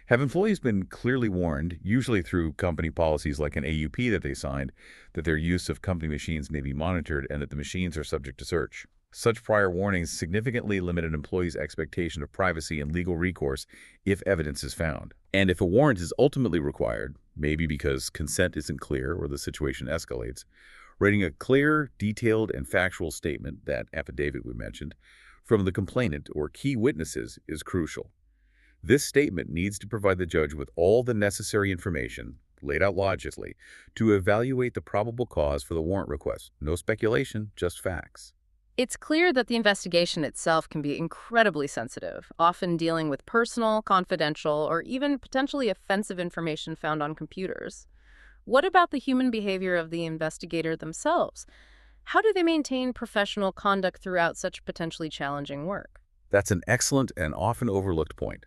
Have employees been clearly warned, usually through company policies like an AUP that they signed, that their use of company machines may be monitored and that the machines are subject to search? Such prior warnings significantly limit an employee's expectation of privacy and legal recourse if evidence is found. And if a warrant is ultimately required, maybe because consent isn't clear or the situation escalates, writing a clear, detailed, and factual statement, that affidavit we mentioned, from the complainant or key witnesses is crucial. This statement needs to provide the judge with all the necessary information, laid out logically, to evaluate the probable cause for the warrant request. No speculation, just facts.
It's clear that the investigation itself can be incredibly sensitive, often dealing with personal, confidential, or even potentially offensive information found on computers. What about the human behavior of the investigator themselves? How do they maintain professional conduct throughout such potentially challenging work?
That's an excellent and often overlooked point.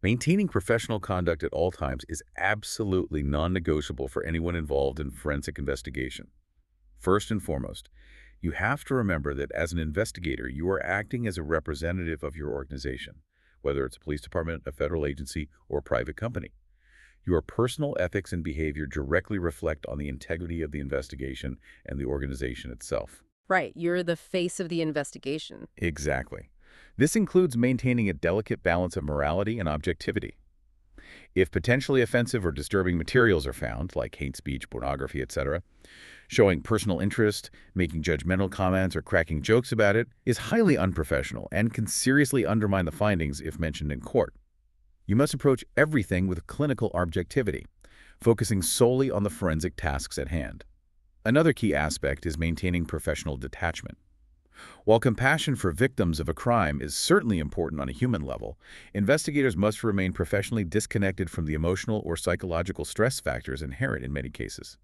Maintaining professional conduct at all times is absolutely non-negotiable for anyone involved in forensic investigation. First and foremost, you have to remember that as an investigator, you are acting as a representative of your organization, whether it's a police department, a federal agency, or a private company. Your personal ethics and behavior directly reflect on the integrity of the investigation and the organization itself.
Right, you're the face of the investigation.
Exactly. This includes maintaining a delicate balance of morality and objectivity. If potentially offensive or disturbing materials are found, like hate speech, pornography, etc., showing personal interest, making judgmental comments, or cracking jokes about it is highly unprofessional and can seriously undermine the findings if mentioned in court. You must approach everything with clinical objectivity, focusing solely on the forensic tasks at hand. Another key aspect is maintaining professional detachment. While compassion for victims of a crime is certainly important on a human level, investigators must remain professionally disconnected from the emotional or psychological stress factors inherent in many cases.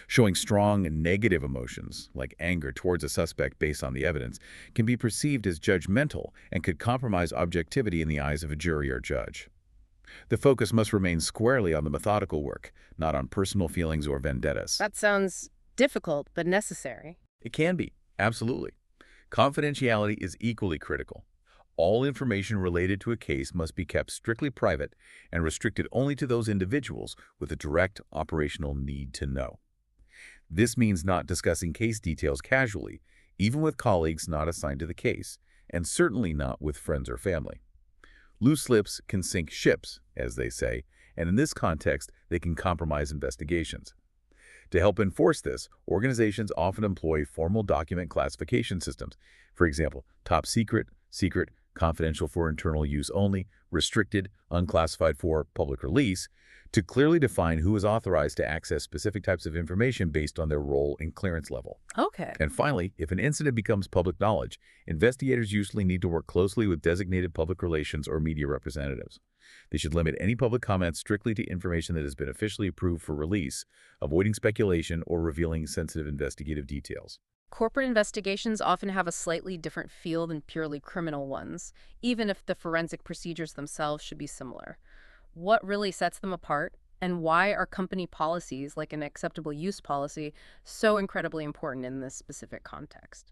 Showing strong negative emotions, like anger towards a suspect based on the evidence, can be perceived as judgmental and could compromise objectivity in the eyes of a jury or judge. The focus must remain squarely on the methodical work, not on personal feelings or vendettas.
That sounds difficult, but necessary.
It can be, absolutely. Confidentiality is equally critical. All information related to a case must be kept strictly private and restricted only to those individuals with a direct operational need to know. This means not discussing case details casually, even with colleagues not assigned to the case, and certainly not with friends or family. Loose lips can sink ships, as they say, and in this context, they can compromise investigations. To help enforce this, organizations often employ formal document classification systems. For example, top secret, secret, confidential for internal use only, restricted, unclassified for public release, to clearly define who is authorized to access specific types of information based on their role and clearance level.
Okay.
And finally, if an incident becomes public knowledge, investigators usually need to work closely with designated public relations or media representatives. They should limit any public comments strictly to information that has been officially approved for release, avoiding speculation or revealing sensitive investigative details.
Corporate investigations often have a slightly different feel than purely criminal ones, even if the forensic procedures themselves should be similar. What really sets them apart, and why are company policies, like an acceptable use policy, so incredibly important in this specific context?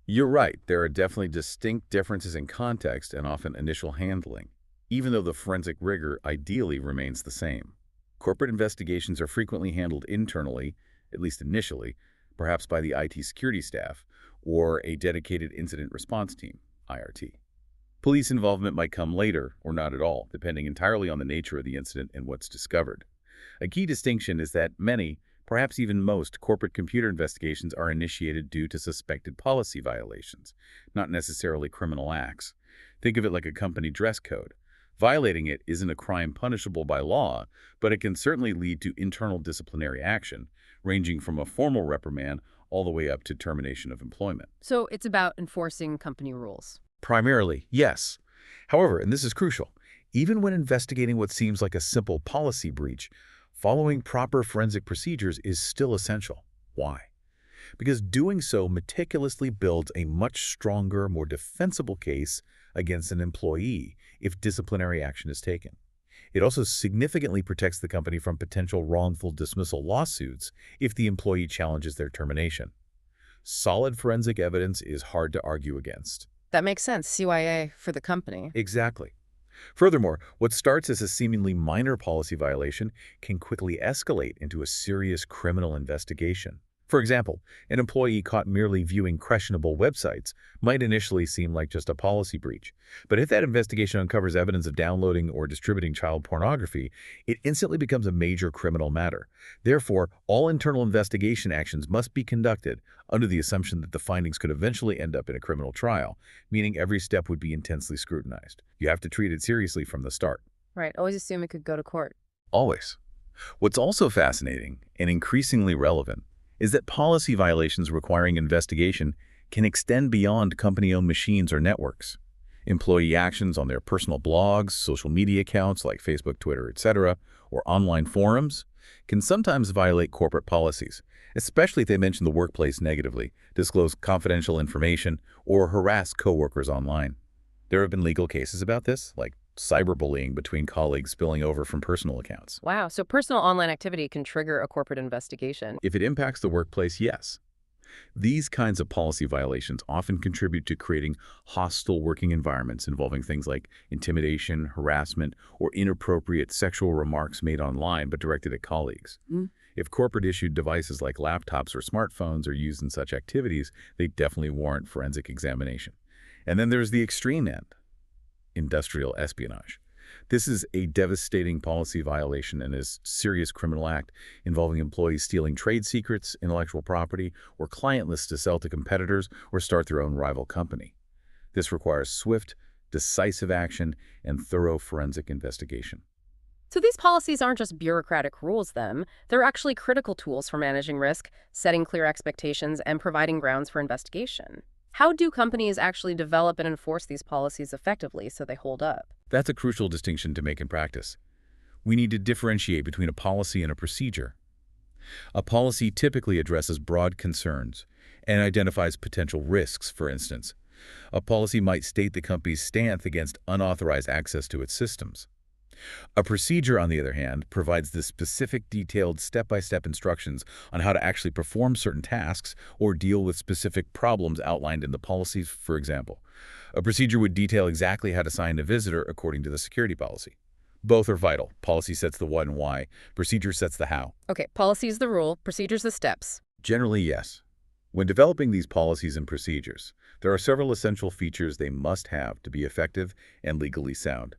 You're right, there are definitely distinct differences in context and often initial handling, even though the forensic rigor ideally remains the same. Corporate investigations are frequently handled internally, at least initially, perhaps by the IT security staff or a dedicated incident response team, IRT. Police involvement might come later or not at all, depending entirely on the nature of the incident and what's discovered. A key distinction is that many, perhaps even most, corporate computer investigations are initiated due to suspected policy violations, not necessarily criminal acts. Think of it like a company dress code. Violating it isn't a crime punishable by law, but it can certainly lead to internal disciplinary action, ranging from a formal reprimand all the way up to termination of employment.
So it's about enforcing company rules.
Primarily, yes. However, and this is crucial, even when investigating what seems like a simple policy breach, following proper forensic procedures is still essential. Why? Because doing so meticulously builds a much stronger, more defensible case against an employee if disciplinary action is taken. It also significantly protects the company from potential wrongful dismissal lawsuits if the employee challenges their termination. Solid forensic evidence is hard to argue against.
That makes sense, CYA for the company.
Exactly. Furthermore, what starts as a seemingly minor policy violation can quickly escalate into a serious criminal investigation. For example, an employee caught merely viewing questionable websites might initially seem like just a policy breach. But if that investigation uncovers evidence of downloading or distributing child pornography, it instantly becomes a major criminal matter. Therefore, all internal investigation actions must be conducted under the assumption that the findings could eventually end up in a criminal trial, meaning every step would be intensely scrutinized. You have to treat it seriously from the start.
Right, always assume it could go to court.
Always. What's also fascinating and increasingly relevant is that policy violations requiring investigation can extend beyond company-owned machines or networks. Employee actions on their personal blogs, social media accounts like Facebook, Twitter, etc., or online forums can sometimes violate corporate policies, especially if they mention the workplace negatively, disclose confidential information, or harass coworkers online. There have been legal cases about this, like cyberbullying between colleagues spilling over from personal accounts.
Wow, so personal online activity can trigger a corporate investigation.
If it impacts the workplace, yes. These kinds of policy violations often contribute to creating hostile working environments involving things like intimidation, harassment, or inappropriate sexual remarks made online but directed at colleagues. If corporate-issued devices like laptops or smartphones are used in such activities, they definitely warrant forensic examination. And then there's the extreme end, industrial espionage. This is a devastating policy violation and is a serious criminal act involving employees stealing trade secrets, intellectual property, or client lists to sell to competitors or start their own rival company. This requires swift, decisive action and thorough forensic investigation.
So these policies aren't just bureaucratic rules, then. They're actually critical tools for managing risk, setting clear expectations, and providing grounds for investigation. How do companies actually develop and enforce these policies effectively so they hold up?
That's a crucial distinction to make in practice. We need to differentiate between a policy and a procedure. A policy typically addresses broad concerns and identifies potential risks, for instance. A policy might state the company's stance against unauthorized access to its systems. A procedure, on the other hand, provides the specific, detailed, step-by-step instructions on how to actually perform certain tasks or deal with specific problems outlined in the policies. For example, a procedure would detail exactly how to sign a visitor according to the security policy. Both are vital. Policy sets the what and why. Procedure sets the how.
Okay, policy is the rule, procedures the steps.
Generally, yes. When developing these policies and procedures, there are several essential features they must have to be effective and legally sound.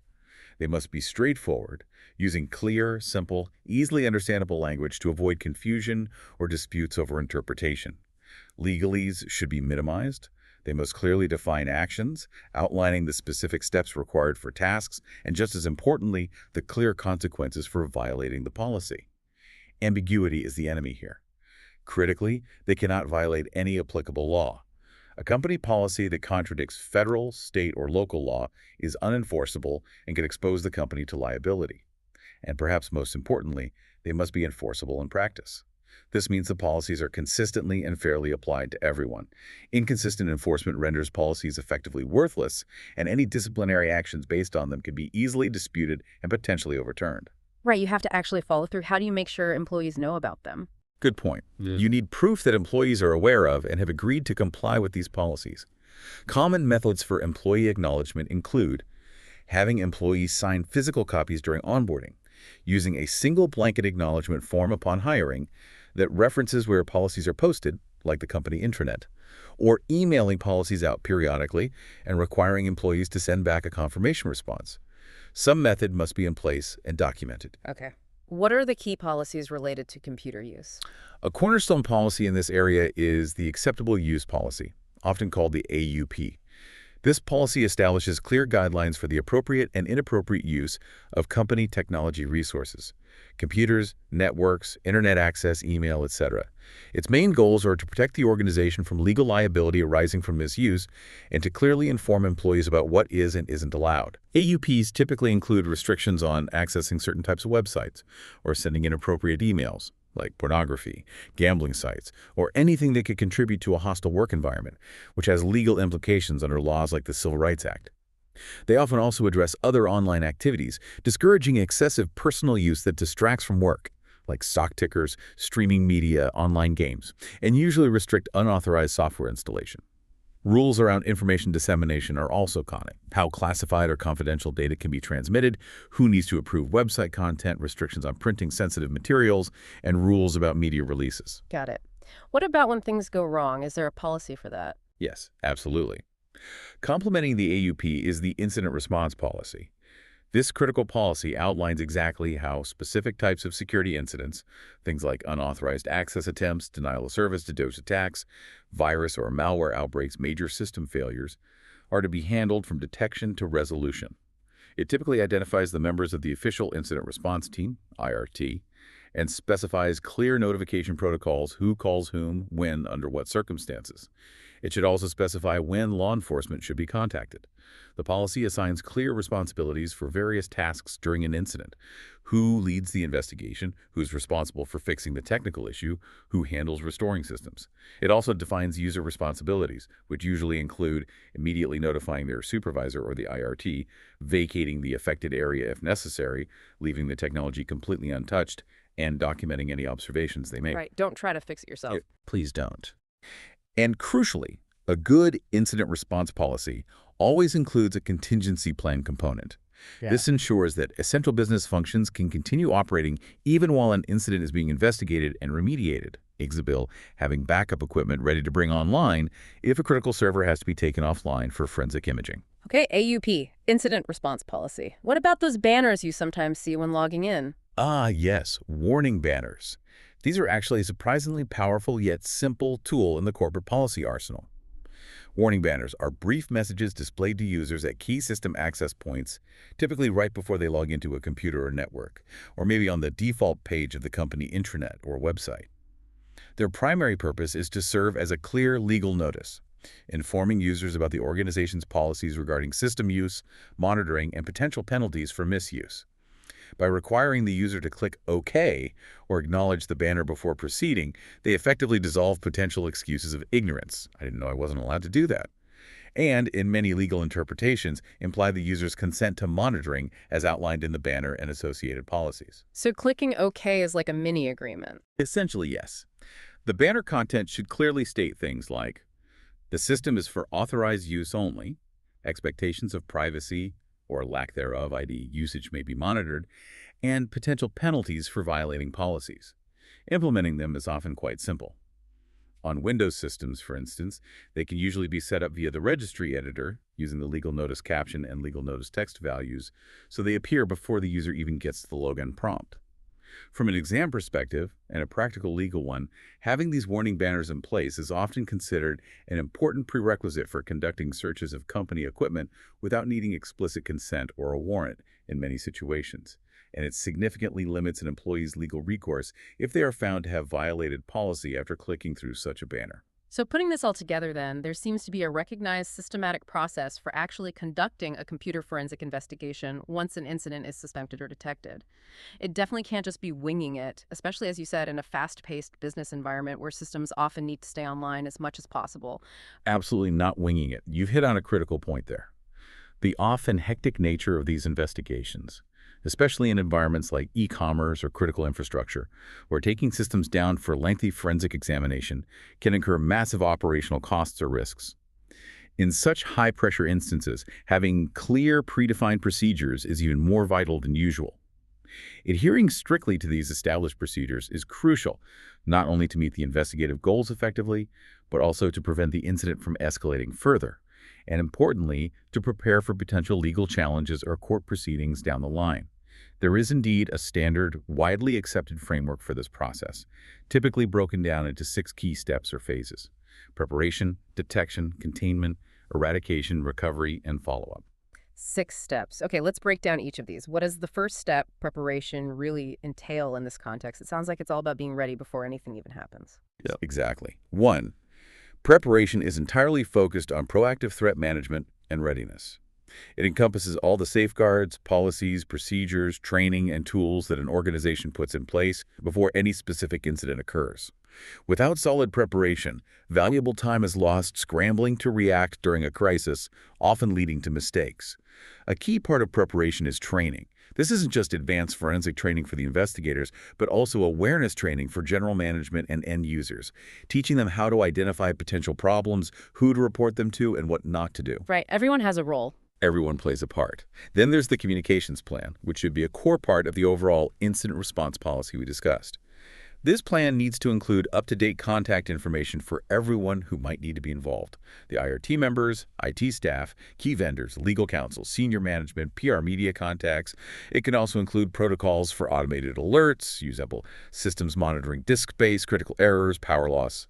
They must be straightforward, using clear, simple, easily understandable language to avoid confusion or disputes over interpretation. Legalese should be minimized. They must clearly define actions, outlining the specific steps required for tasks, and just as importantly, the clear consequences for violating the policy. Ambiguity is the enemy here. Critically, they cannot violate any applicable law. A company policy that contradicts federal, state, or local law is unenforceable and can expose the company to liability. And perhaps most importantly, they must be enforceable in practice. This means the policies are consistently and fairly applied to everyone. Inconsistent enforcement renders policies effectively worthless, and any disciplinary actions based on them can be easily disputed and potentially overturned.
Right, you have to actually follow through. How do you make sure employees know about them?
Good point. You need proof that employees are aware of and have agreed to comply with these policies. Common methods for employee acknowledgement include having employees sign physical copies during onboarding, using a single blanket acknowledgement form upon hiring that references where policies are posted, like the company intranet, or emailing policies out periodically and requiring employees to send back a confirmation response. Some method must be in place and documented.
Okay. What are the key policies related to computer use?
A cornerstone policy in this area is the Acceptable Use Policy, often called the AUP. This policy establishes clear guidelines for the appropriate and inappropriate use of company technology resources, computers, networks, internet access, email, etc. Its main goals are to protect the organization from legal liability arising from misuse and to clearly inform employees about what is and isn't allowed. AUPs typically include restrictions on accessing certain types of websites or sending inappropriate emails, like pornography, gambling sites, or anything that could contribute to a hostile work environment, which has legal implications under laws like the Civil Rights Act. They often also address other online activities, discouraging excessive personal use that distracts from work, like stock tickers, streaming media, online games, and usually restrict unauthorized software installation. Rules around information dissemination are also common. How classified or confidential data can be transmitted, who needs to approve website content, restrictions on printing sensitive materials, and rules about media releases.
Got it. What about when things go wrong? Is there a policy for that?
Yes, absolutely. Complementing the AUP is the Incident Response Policy. This critical policy outlines exactly how specific types of security incidents, things like unauthorized access attempts, denial of service, DDoS attacks, virus or malware outbreaks, major system failures, are to be handled from detection to resolution. It typically identifies the members of the official Incident Response Team, IRT, and specifies clear notification protocols, who calls whom, when, under what circumstances. It should also specify when law enforcement should be contacted. The policy assigns clear responsibilities for various tasks during an incident: who leads the investigation, who's responsible for fixing the technical issue, who handles restoring systems. It also defines user responsibilities, which usually include immediately notifying their supervisor or the IRT, vacating the affected area if necessary, leaving the technology completely untouched, and documenting any observations they make.
Right. Don't try to fix it yourself.
Please don't. And crucially, a good incident response policy always includes a contingency plan component. This ensures that essential business functions can continue operating even while an incident is being investigated and remediated. Example, having backup equipment ready to bring online if a critical server has to be taken offline for forensic imaging.
Okay, AUP, Incident Response Policy. What about those banners you sometimes see when logging in?
Ah, yes, warning banners. These are actually a surprisingly powerful yet simple tool in the corporate policy arsenal. Warning banners are brief messages displayed to users at key system access points, typically right before they log into a computer or network, or maybe on the default page of the company intranet or website. Their primary purpose is to serve as a clear legal notice, informing users about the organization's policies regarding system use, monitoring, and potential penalties for misuse. By requiring the user to click OK or acknowledge the banner before proceeding, they effectively dissolve potential excuses of ignorance. I didn't know I wasn't allowed to do that. And, in many legal interpretations, imply the user's consent to monitoring as outlined in the banner and associated policies.
So clicking OK is like a mini agreement.
Essentially, yes. The banner content should clearly state things like, the system is for authorized use only, expectations of privacy or lack thereof, i.e. usage may be monitored, and potential penalties for violating policies. Implementing them is often quite simple. On Windows systems, for instance, they can usually be set up via the registry editor using the legal notice caption and legal notice text values, so they appear before the user even gets to the login prompt. From an exam perspective, and a practical legal one, having these warning banners in place is often considered an important prerequisite for conducting searches of company equipment without needing explicit consent or a warrant in many situations, and it significantly limits an employee's legal recourse if they are found to have violated policy after clicking through such a banner.
So putting this all together then, there seems to be a recognized systematic process for actually conducting a computer forensic investigation once an incident is suspected or detected. It definitely can't just be winging it, especially, as you said, in a fast-paced business environment where systems often need to stay online as much as possible.
Absolutely not winging it. You've hit on a critical point there. The often hectic nature of these investigations, especially in environments like e-commerce or critical infrastructure, where taking systems down for lengthy forensic examination can incur massive operational costs or risks. In such high-pressure instances, having clear, predefined procedures is even more vital than usual. Adhering strictly to these established procedures is crucial, not only to meet the investigative goals effectively, but also to prevent the incident from escalating further, and importantly, to prepare for potential legal challenges or court proceedings down the line. There is indeed a standard, widely accepted framework for this process, typically broken down into 6 key steps or phases: preparation, detection, containment, eradication, recovery, and follow-up.
6 steps. Okay, let's break down each of these. What does the first step, preparation, really entail in this context? It sounds like it's all about being ready before anything even happens.
Yep. Exactly. 1. Preparation is entirely focused on proactive threat management and readiness. It encompasses all the safeguards, policies, procedures, training, and tools that an organization puts in place before any specific incident occurs. Without solid preparation, valuable time is lost scrambling to react during a crisis, often leading to mistakes. A key part of preparation is training. This isn't just advanced forensic training for the investigators, but also awareness training for general management and end users, teaching them how to identify potential problems, who to report them to, and what not to do.
Right, everyone has a role.
Everyone plays a part. Then there's the communications plan, which should be a core part of the overall incident response policy we discussed. This plan needs to include up-to-date contact information for everyone who might need to be involved: the IRT members, IT staff, key vendors, legal counsel, senior management, PR media contacts. It can also include protocols for automated alerts, usable systems monitoring disk space, critical errors, power loss.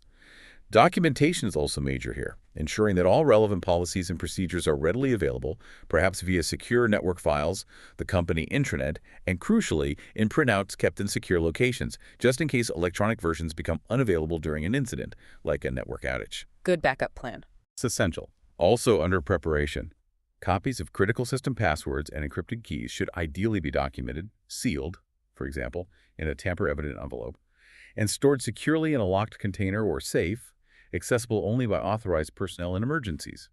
Documentation is also major here. ensuring that all relevant policies and procedures are readily available, perhaps via secure network files, the company intranet, and crucially, in printouts kept in secure locations, just in case electronic versions become unavailable during an incident, like a network outage.
Good backup plan.
It's essential. Also under preparation, copies of critical system passwords and encrypted keys should ideally be documented, sealed, for example, in a tamper-evident envelope, and stored securely in a locked container or safe, accessible only by authorized personnel in emergencies.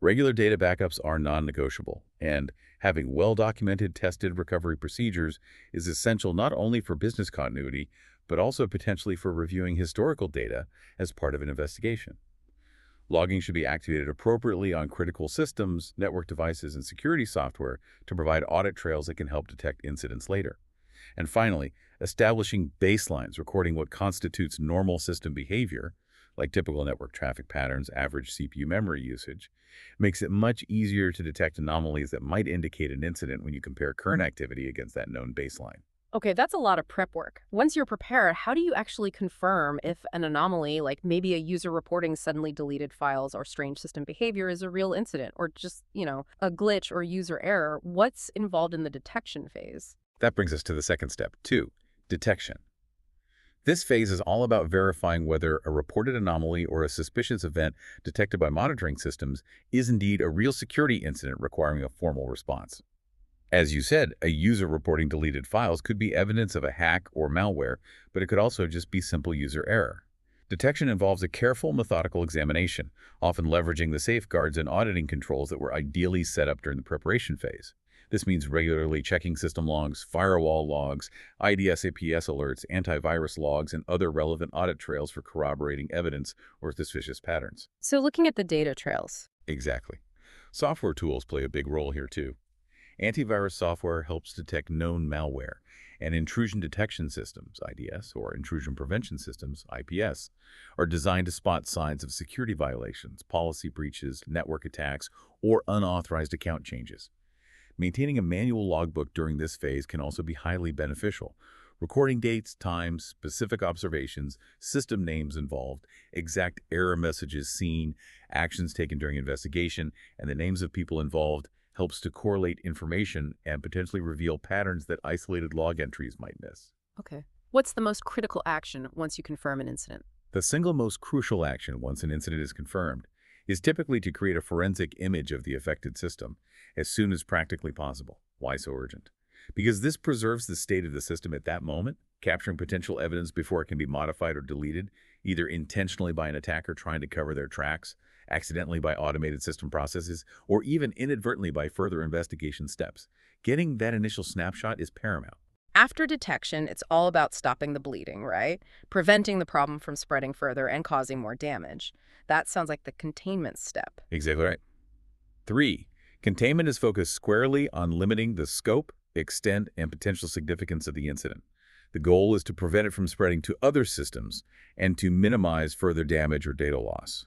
Regular data backups are non-negotiable, and having well-documented, tested recovery procedures is essential not only for business continuity, but also potentially for reviewing historical data as part of an investigation. Logging should be activated appropriately on critical systems, network devices, and security software to provide audit trails that can help detect incidents later. And finally, establishing baselines recording what constitutes normal system behavior, like typical network traffic patterns, average CPU memory usage, makes it much easier to detect anomalies that might indicate an incident when you compare current activity against that known baseline.
Okay, that's a lot of prep work. Once you're prepared, how do you actually confirm if an anomaly, like maybe a user reporting suddenly deleted files or strange system behavior, is a real incident or just, a glitch or user error? What's involved in the detection phase?
That brings us to the second step, 2, detection. This phase is all about verifying whether a reported anomaly or a suspicious event detected by monitoring systems is indeed a real security incident requiring a formal response. As you said, a user reporting deleted files could be evidence of a hack or malware, but it could also just be simple user error. Detection involves a careful, methodical examination, often leveraging the safeguards and auditing controls that were ideally set up during the preparation phase. This means regularly checking system logs, firewall logs, IDS/APS alerts, antivirus logs, and other relevant audit trails for corroborating evidence or suspicious patterns.
So looking at the data trails.
Exactly. Software tools play a big role here too. Antivirus software helps detect known malware, and intrusion detection systems, IDS, or intrusion prevention systems, IPS, are designed to spot signs of security violations, policy breaches, network attacks, or unauthorized account changes. Maintaining a manual logbook during this phase can also be highly beneficial. Recording dates, times, specific observations, system names involved, exact error messages seen, actions taken during investigation, and the names of people involved helps to correlate information and potentially reveal patterns that isolated log entries might miss.
Okay. What's the most critical action once you confirm an incident?
The single most crucial action once an incident is confirmed is typically to create a forensic image of the affected system as soon as practically possible. Why so urgent? Because this preserves the state of the system at that moment, capturing potential evidence before it can be modified or deleted, either intentionally by an attacker trying to cover their tracks, accidentally by automated system processes, or even inadvertently by further investigation steps. Getting that initial snapshot is paramount.
After detection, it's all about stopping the bleeding, right? Preventing the problem from spreading further and causing more damage. That sounds like the containment step.
Exactly right. 3. Containment is focused squarely on limiting the scope, extent, and potential significance of the incident. The goal is to prevent it from spreading to other systems and to minimize further damage or data loss.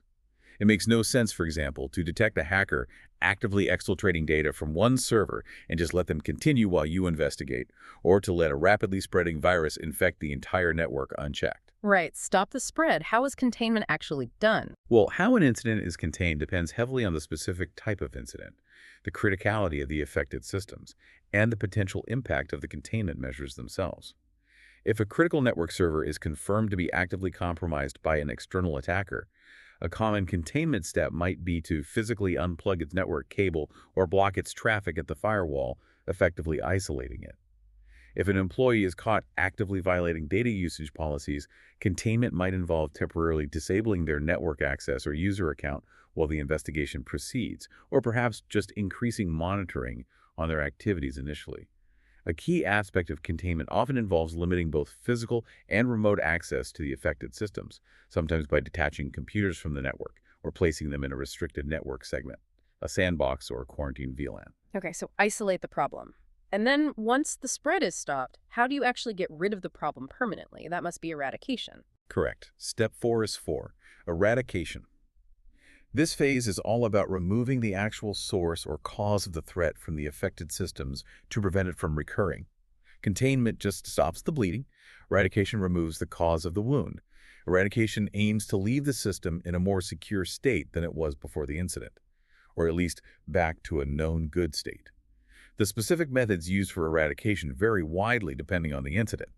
It makes no sense, for example, to detect a hacker actively exfiltrating data from one server and just let them continue while you investigate, or to let a rapidly spreading virus infect the entire network unchecked.
Right. Stop the spread. How is containment actually done?
Well, how an incident is contained depends heavily on the specific type of incident, the criticality of the affected systems, and the potential impact of the containment measures themselves. If a critical network server is confirmed to be actively compromised by an external attacker, a common containment step might be to physically unplug its network cable or block its traffic at the firewall, effectively isolating it. If an employee is caught actively violating data usage policies, containment might involve temporarily disabling their network access or user account while the investigation proceeds, or perhaps just increasing monitoring on their activities initially. A key aspect of containment often involves limiting both physical and remote access to the affected systems, sometimes by detaching computers from the network or placing them in a restricted network segment, a sandbox or a quarantine VLAN.
Okay, so isolate the problem. And then once the spread is stopped, how do you actually get rid of the problem permanently? That must be eradication.
Correct. Step 4 is 4, eradication. This phase is all about removing the actual source or cause of the threat from the affected systems to prevent it from recurring. Containment just stops the bleeding. Eradication removes the cause of the wound. Eradication aims to leave the system in a more secure state than it was before the incident, or at least back to a known good state. The specific methods used for eradication vary widely depending on the incident.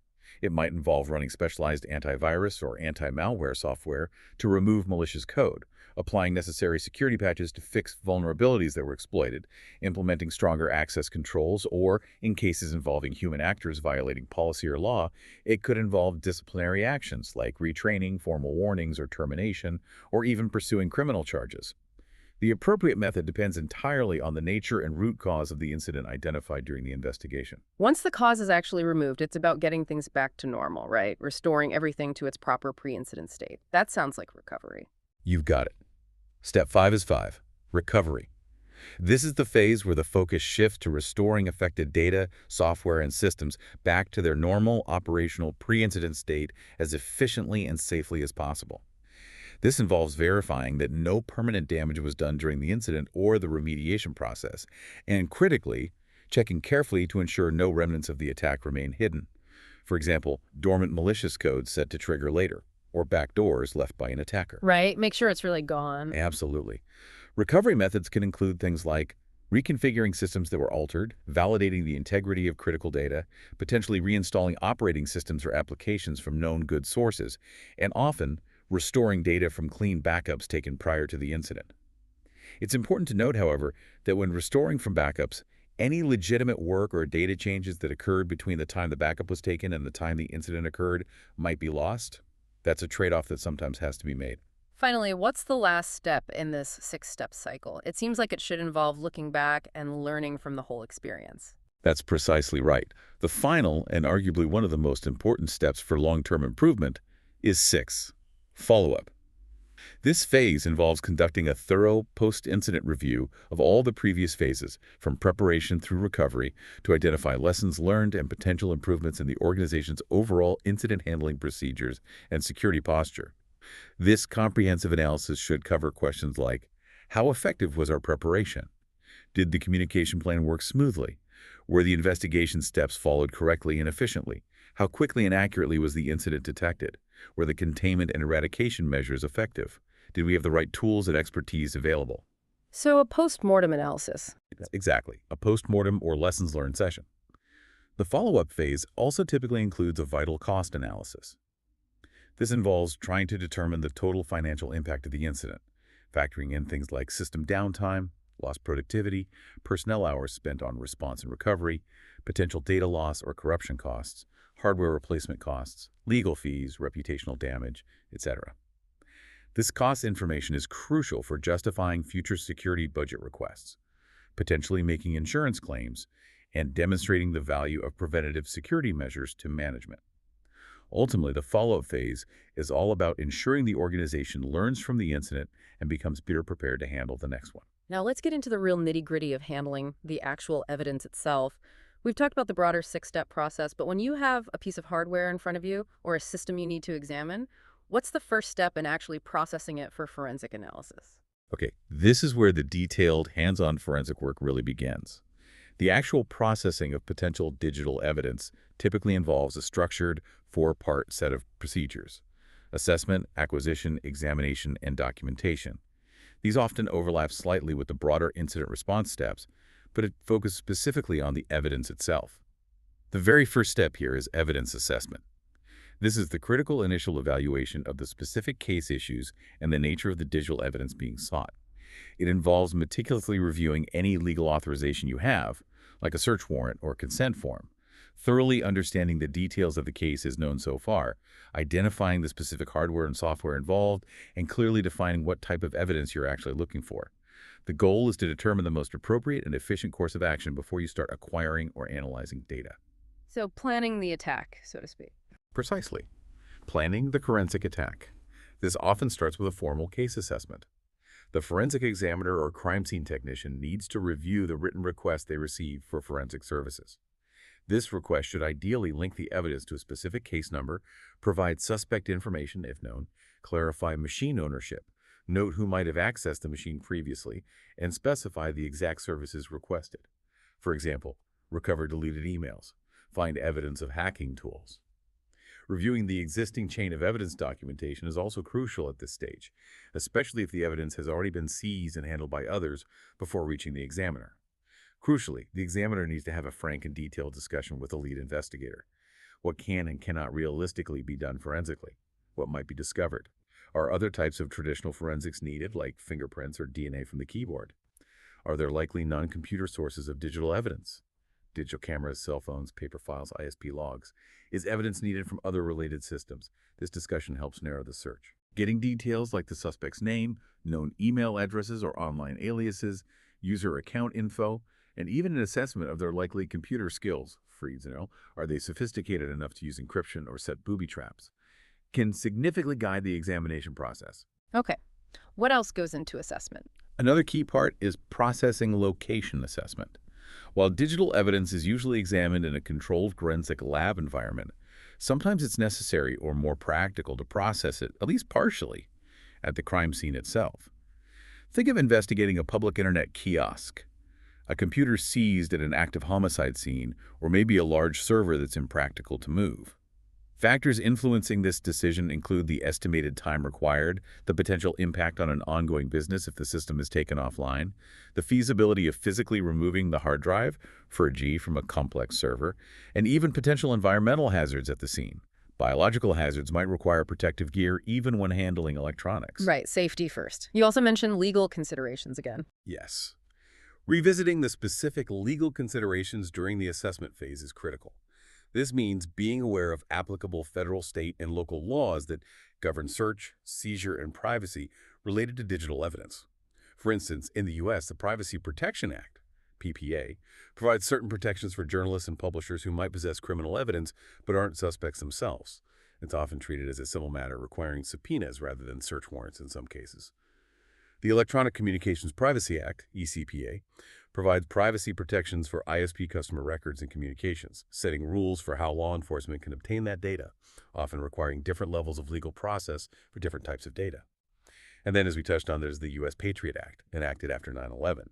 It might involve running specialized antivirus or anti-malware software to remove malicious code, applying necessary security patches to fix vulnerabilities that were exploited, implementing stronger access controls, or, in cases involving human actors violating policy or law, it could involve disciplinary actions like retraining, formal warnings or termination, or even pursuing criminal charges. The appropriate method depends entirely on the nature and root cause of the incident identified during the investigation.
Once the cause is actually removed, it's about getting things back to normal, right? Restoring everything to its proper pre-incident state. That sounds like recovery.
You've got it. Step 5 is 5, recovery. This is the phase where the focus shifts to restoring affected data, software, and systems back to their normal operational pre-incident state as efficiently and safely as possible. This involves verifying that no permanent damage was done during the incident or the remediation process, and critically, checking carefully to ensure no remnants of the attack remain hidden. For example, dormant malicious code set to trigger later, or backdoors left by an attacker.
Right? Make sure it's really gone.
Absolutely. Recovery methods can include things like reconfiguring systems that were altered, validating the integrity of critical data, potentially reinstalling operating systems or applications from known good sources, and often restoring data from clean backups taken prior to the incident. It's important to note, however, that when restoring from backups, any legitimate work or data changes that occurred between the time the backup was taken and the time the incident occurred might be lost. That's a trade-off that sometimes has to be made.
Finally, what's the last step in this 6-step cycle? It seems like it should involve looking back and learning from the whole experience.
That's precisely right. The final, and arguably one of the most important steps for long-term improvement, is 6. Follow-up. This phase involves conducting a thorough post-incident review of all the previous phases, from preparation through recovery, to identify lessons learned and potential improvements in the organization's overall incident handling procedures and security posture. This comprehensive analysis should cover questions like, how effective was our preparation? Did the communication plan work smoothly? Were the investigation steps followed correctly and efficiently? How quickly and accurately was the incident detected? Were the containment and eradication measures effective? Did we have the right tools and expertise available?
So a post-mortem analysis.
Exactly, a post-mortem or lessons learned session. The follow-up phase also typically includes a vital cost analysis. This involves trying to determine the total financial impact of the incident, factoring in things like system downtime, lost productivity, personnel hours spent on response and recovery, potential data loss or corruption costs, hardware replacement costs, legal fees, reputational damage, etc. This cost information is crucial for justifying future security budget requests, potentially making insurance claims, and demonstrating the value of preventative security measures to management. Ultimately, the follow-up phase is all about ensuring the organization learns from the incident and becomes better prepared to handle the next one.
Now let's get into the real nitty-gritty of handling the actual evidence itself. We've talked about the broader 6-step process, but when you have a piece of hardware in front of you or a system you need to examine, what's the first step in actually processing it for forensic analysis?
Okay, this is where the detailed, hands-on forensic work really begins. The actual processing of potential digital evidence typically involves a structured, 4-part set of procedures: assessment, acquisition, examination, and documentation. These often overlap slightly with the broader incident response steps, but it focuses specifically on the evidence itself. The very first step here is evidence assessment. This is the critical initial evaluation of the specific case issues and the nature of the digital evidence being sought. It involves meticulously reviewing any legal authorization you have, like a search warrant or consent form, thoroughly understanding the details of the case as known so far, identifying the specific hardware and software involved, and clearly defining what type of evidence you're actually looking for. The goal is to determine the most appropriate and efficient course of action before you start acquiring or analyzing data.
So planning the attack, so to speak.
Precisely. Planning the forensic attack. This often starts with a formal case assessment. The forensic examiner or crime scene technician needs to review the written request they receive for forensic services. This request should ideally link the evidence to a specific case number, provide suspect information if known, clarify machine ownership, note who might have accessed the machine previously, and specify the exact services requested. For example, recover deleted emails, find evidence of hacking tools. Reviewing the existing chain of evidence documentation is also crucial at this stage, especially if the evidence has already been seized and handled by others before reaching the examiner. Crucially, the examiner needs to have a frank and detailed discussion with the lead investigator. What can and cannot realistically be done forensically? What might be discovered? Are other types of traditional forensics needed, like fingerprints or DNA from the keyboard? Are there likely non-computer sources of digital evidence? Digital cameras, cell phones, paper files, ISP logs. Is evidence needed from other related systems? This discussion helps narrow the search. Getting details like the suspect's name, known email addresses or online aliases, user account info, and even an assessment of their likely computer skills, are they sophisticated enough to use encryption or set booby traps, can significantly guide the examination process.
Okay. What else goes into assessment?
Another key part is processing location assessment. While digital evidence is usually examined in a controlled forensic lab environment, sometimes it's necessary or more practical to process it, at least partially, at the crime scene itself. Think of investigating a public internet kiosk, a computer seized at an active homicide scene, or maybe a large server that's impractical to move. Factors influencing this decision include the estimated time required, the potential impact on an ongoing business if the system is taken offline, the feasibility of physically removing the hard drive, for a G, from a complex server, and even potential environmental hazards at the scene. Biological hazards might require protective gear even when handling electronics.
Right, safety first. You also mentioned legal considerations again.
Yes. Revisiting the specific legal considerations during the assessment phase is critical. This means being aware of applicable federal, state, and local laws that govern search, seizure, and privacy related to digital evidence. For instance, in the U.S., the Privacy Protection Act, PPA, provides certain protections for journalists and publishers who might possess criminal evidence but aren't suspects themselves. It's often treated as a civil matter requiring subpoenas rather than search warrants in some cases. The Electronic Communications Privacy Act, ECPA, provides privacy protections for ISP customer records and communications, setting rules for how law enforcement can obtain that data, often requiring different levels of legal process for different types of data. And then, as we touched on, there's the U.S. Patriot Act, enacted after 9/11.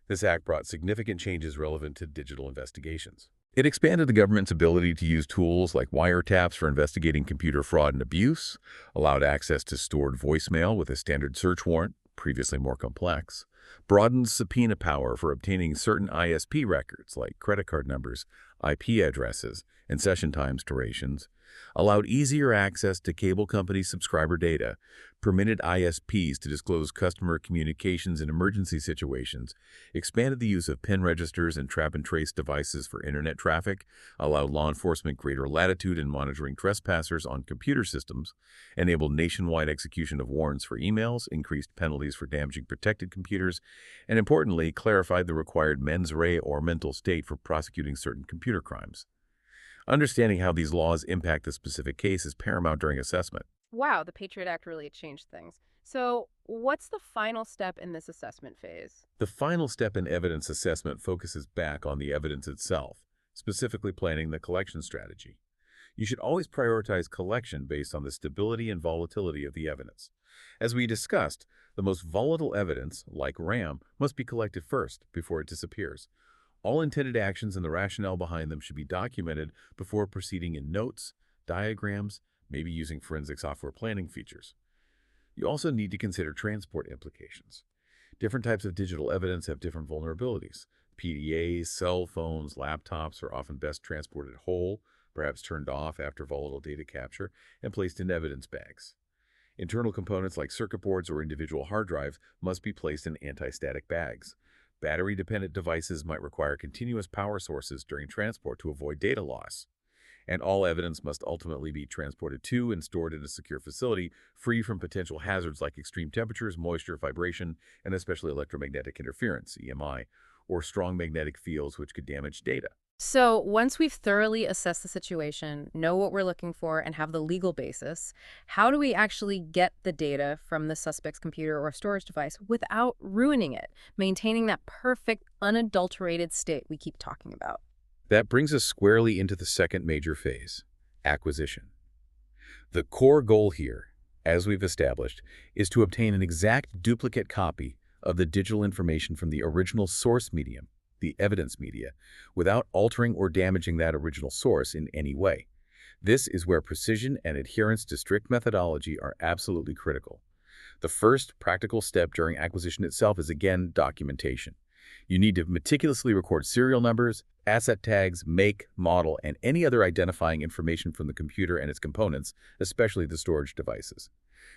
This act brought significant changes relevant to digital investigations. It expanded the government's ability to use tools like wiretaps for investigating computer fraud and abuse, allowed access to stored voicemail with a standard search warrant, previously more complex, broadened subpoena power for obtaining certain ISP records like credit card numbers, IP addresses, and session times durations, allowed easier access to cable company subscriber data, permitted ISPs to disclose customer communications in emergency situations, expanded the use of PIN registers and trap-and-trace devices for internet traffic, allowed law enforcement greater latitude in monitoring trespassers on computer systems, enabled nationwide execution of warrants for emails, increased penalties for damaging protected computers, and importantly, clarified the required mens rea or mental state for prosecuting certain computer crimes. Understanding how these laws impact the specific case is paramount during assessment.
Wow, the Patriot Act really changed things. So, what's the final step in this assessment phase?
The final step in evidence assessment focuses back on the evidence itself, specifically planning the collection strategy. You should always prioritize collection based on the stability and volatility of the evidence. As we discussed, the most volatile evidence, like RAM, must be collected first before it disappears. All intended actions and the rationale behind them should be documented before proceeding in notes, diagrams, maybe using forensic software planning features. You also need to consider transport implications. Different types of digital evidence have different vulnerabilities. PDAs, cell phones, laptops are often best transported whole, perhaps turned off after volatile data capture, and placed in evidence bags. Internal components like circuit boards or individual hard drives must be placed in anti-static bags. Battery-dependent devices might require continuous power sources during transport to avoid data loss. And all evidence must ultimately be transported to and stored in a secure facility, free from potential hazards like extreme temperatures, moisture, vibration, and especially electromagnetic interference, EMI, or strong magnetic fields which could damage data.
So, once we've thoroughly assessed the situation, know what we're looking for, and have the legal basis, how do we actually get the data from the suspect's computer or storage device without ruining it, maintaining that perfect, unadulterated state we keep talking about?
That brings us squarely into the second major phase, acquisition. The core goal here, as we've established, is to obtain an exact duplicate copy of the digital information from the original source medium, the evidence media, without altering or damaging that original source in any way. This is where precision and adherence to strict methodology are absolutely critical. The first practical step during acquisition itself is, again, documentation. You need to meticulously record serial numbers, asset tags, make, model, and any other identifying information from the computer and its components, especially the storage devices.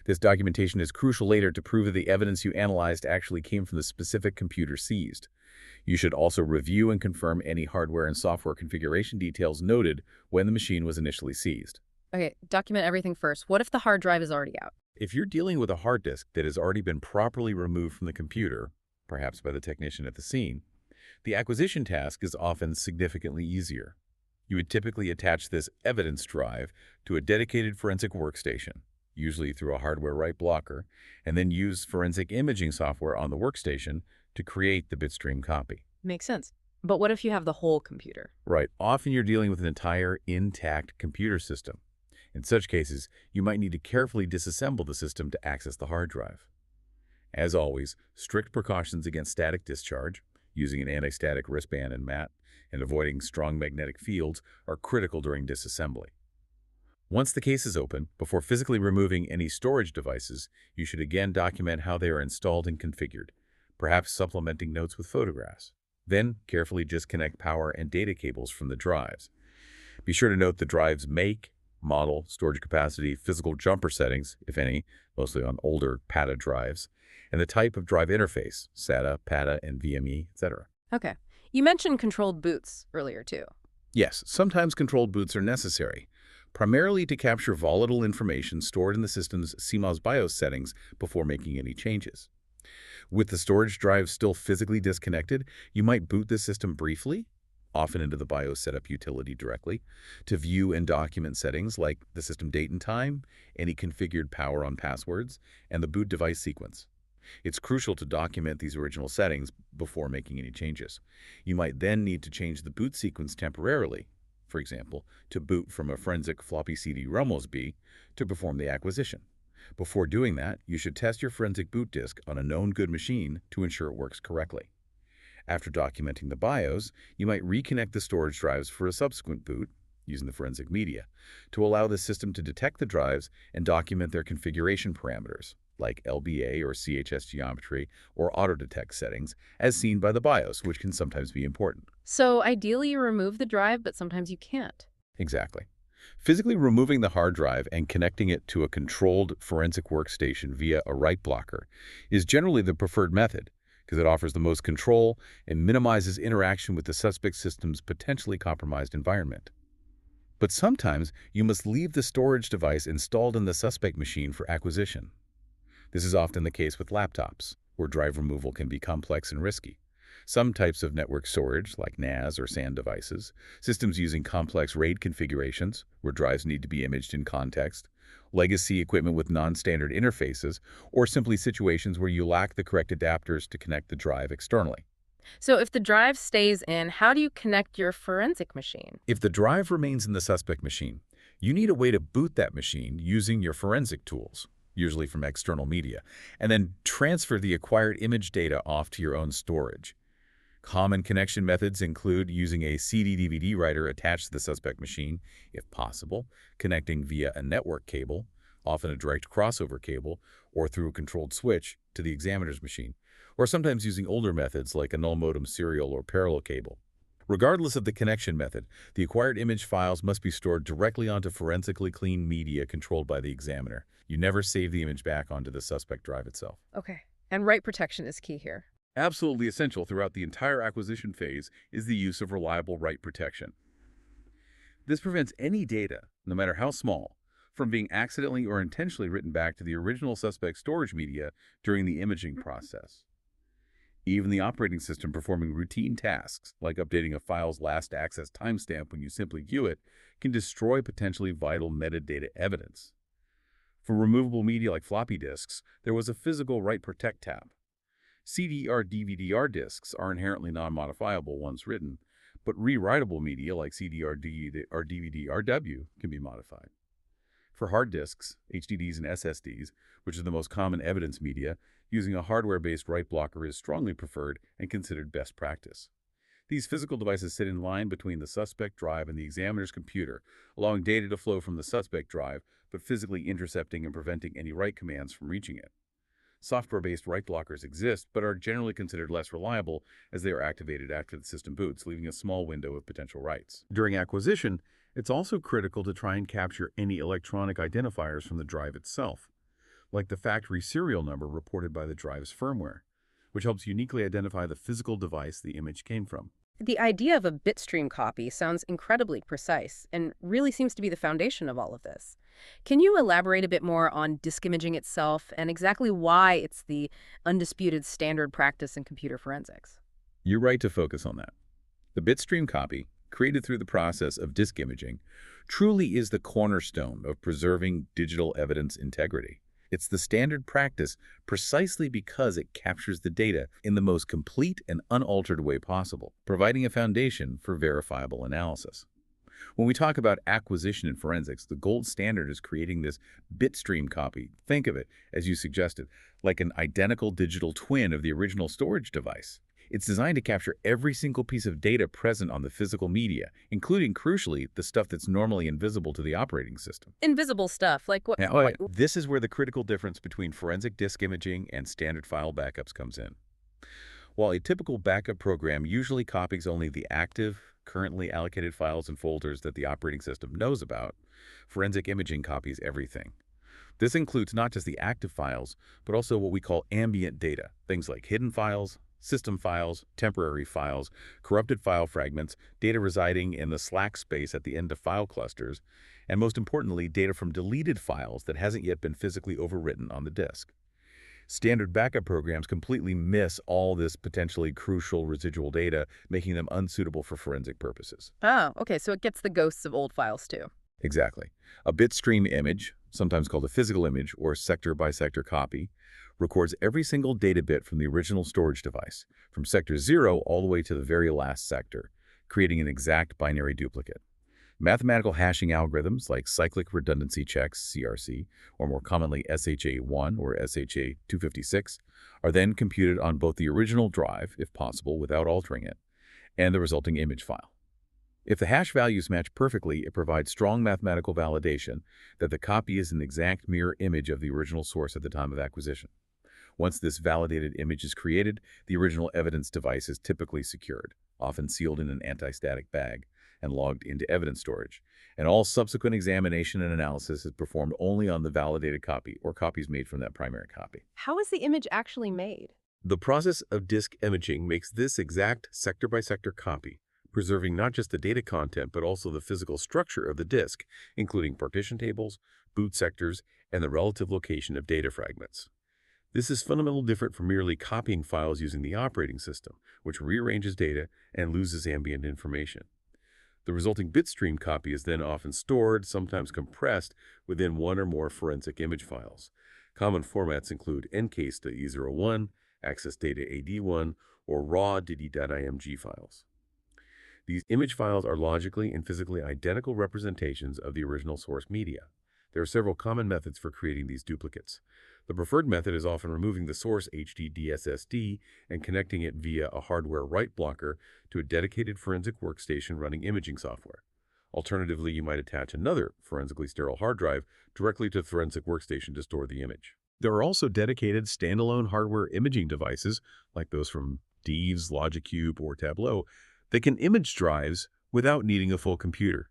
This documentation is crucial later to prove that the evidence you analyzed actually came from the specific computer seized. You should also review and confirm any hardware and software configuration details noted when the machine was initially seized.
Okay, document everything first. What if the hard drive is already out?
If you're dealing with a hard disk that has already been properly removed from the computer, perhaps by the technician at the scene, the acquisition task is often significantly easier. You would typically attach this evidence drive to a dedicated forensic workstation, usually through a hardware write blocker, and then use forensic imaging software on the workstation to create the bitstream copy.
Makes sense. But what if you have the whole computer?
Right. Often you're dealing with an entire intact computer system. In such cases, you might need to carefully disassemble the system to access the hard drive. As always, strict precautions against static discharge, using an anti-static wristband and mat, and avoiding strong magnetic fields are critical during disassembly. Once the case is open, before physically removing any storage devices, you should again document how they are installed and configured, perhaps supplementing notes with photographs. Then, carefully disconnect power and data cables from the drives. Be sure to note the drive's make, model, storage capacity, physical jumper settings, if any, mostly on older PATA drives, and the type of drive interface, SATA, PATA, and VME, etc.
Okay. You mentioned controlled boots earlier, too.
Yes, sometimes controlled boots are necessary, primarily to capture volatile information stored in the system's CMOS BIOS settings before making any changes. With the storage drive still physically disconnected, you might boot the system briefly, often into the BIOS setup utility directly, to view and document settings like the system date and time, any configured power on passwords, and the boot device sequence. It's crucial to document these original settings before making any changes. You might then need to change the boot sequence temporarily, for example, to boot from a forensic floppy CD ROM-OSB to perform the acquisition. Before doing that, you should test your forensic boot disk on a known good machine to ensure it works correctly. After documenting the BIOS, you might reconnect the storage drives for a subsequent boot, using the forensic media, to allow the system to detect the drives and document their configuration parameters, like LBA or CHS geometry or auto-detect settings, as seen by the BIOS, which can sometimes be important.
So ideally you remove the drive, but sometimes you can't.
Exactly. Physically removing the hard drive and connecting it to a controlled forensic workstation via a write blocker is generally the preferred method, because it offers the most control and minimizes interaction with the suspect system's potentially compromised environment. But sometimes you must leave the storage device installed in the suspect machine for acquisition. This is often the case with laptops, where drive removal can be complex and risky. Some types of network storage, like NAS or SAN devices, systems using complex RAID configurations, where drives need to be imaged in context, legacy equipment with non-standard interfaces, or simply situations where you lack the correct adapters to connect the drive externally.
So if the drive stays in, how do you connect your forensic machine?
If the drive remains in the suspect machine, you need a way to boot that machine using your forensic tools, usually from external media, and then transfer the acquired image data off to your own storage. Common connection methods include using a CD-DVD writer attached to the suspect machine, if possible, connecting via a network cable, often a direct crossover cable, or through a controlled switch to the examiner's machine, or sometimes using older methods like a null modem serial or parallel cable. Regardless of the connection method, the acquired image files must be stored directly onto forensically clean media controlled by the examiner. You never save the image back onto the suspect drive itself.
Okay. And write protection is key here.
Absolutely essential throughout the entire acquisition phase is the use of reliable write protection. This prevents any data, no matter how small, from being accidentally or intentionally written back to the original suspect's storage media during the imaging process. Even the operating system performing routine tasks, like updating a file's last access timestamp when you simply view it, can destroy potentially vital metadata evidence. For removable media like floppy disks, there was a physical write protect tab. CDR-DVD-R disks are inherently non-modifiable once written, but rewritable media like CDR-D or DVD-RW can be modified. For hard disks, HDDs and SSDs, which are the most common evidence media, using a hardware-based write blocker is strongly preferred and considered best practice. These physical devices sit in line between the suspect drive and the examiner's computer, allowing data to flow from the suspect drive, but physically intercepting and preventing any write commands from reaching it. Software-based write blockers exist, but are generally considered less reliable as they are activated after the system boots, leaving a small window of potential writes. During acquisition, it's also critical to try and capture any electronic identifiers from the drive itself, like the factory serial number reported by the drive's firmware, which helps uniquely identify the physical device the image came from.
The idea of a bitstream copy sounds incredibly precise and really seems to be the foundation of all of this. Can you elaborate a bit more on disk imaging itself and exactly why it's the undisputed standard practice in computer forensics?
You're right to focus on that. The bitstream copy, created through the process of disk imaging, truly is the cornerstone of preserving digital evidence integrity. It's the standard practice precisely because it captures the data in the most complete and unaltered way possible, providing a foundation for verifiable analysis. When we talk about acquisition in forensics, the gold standard is creating this bitstream copy. Think of it, as you suggested, like an identical digital twin of the original storage device. It's designed to capture every single piece of data present on the physical media, including, crucially, the stuff that's normally invisible to the operating system.
Invisible stuff, like what?
Now, this is where the critical difference between forensic disk imaging and standard file backups comes in. While a typical backup program usually copies only the active, currently allocated files and folders that the operating system knows about, forensic imaging copies everything. This includes not just the active files, but also what we call ambient data, things like hidden files, system files, temporary files, corrupted file fragments, data residing in the slack space at the end of file clusters, and most importantly, data from deleted files that hasn't yet been physically overwritten on the disk. Standard backup programs completely miss all this potentially crucial residual data, making them unsuitable for forensic purposes.
Oh, okay, so it gets the ghosts of old files too.
Exactly. A bitstream image, sometimes called a physical image or sector-by-sector copy, records every single data bit from the original storage device, from sector 0 all the way to the very last sector, creating an exact binary duplicate. Mathematical hashing algorithms like cyclic redundancy checks, CRC, or more commonly SHA-1 or SHA-256, are then computed on both the original drive, if possible without altering it, and the resulting image file. If the hash values match perfectly, it provides strong mathematical validation that the copy is an exact mirror image of the original source at the time of acquisition. Once this validated image is created, the original evidence device is typically secured, often sealed in an anti-static bag, and logged into evidence storage. And all subsequent examination and analysis is performed only on the validated copy or copies made from that primary copy.
How is the image actually made?
The process of disk imaging makes this exact sector-by-sector copy, preserving not just the data content but also the physical structure of the disk, including partition tables, boot sectors, and the relative location of data fragments. This is fundamentally different from merely copying files using the operating system, which rearranges data and loses ambient information. The resulting bitstream copy is then often stored, sometimes compressed, within one or more forensic image files. Common formats include encased to E01, access data AD1, or raw DD.img files. These image files are logically and physically identical representations of the original source media. There are several common methods for creating these duplicates. The preferred method is often removing the source HDD SSD and connecting it via a hardware write blocker to a dedicated forensic workstation running imaging software. Alternatively, you might attach another forensically sterile hard drive directly to the forensic workstation to store the image.
There are also dedicated standalone hardware imaging devices, like those from Deeves, Logicube, or Tableau, that can image drives without needing a full computer.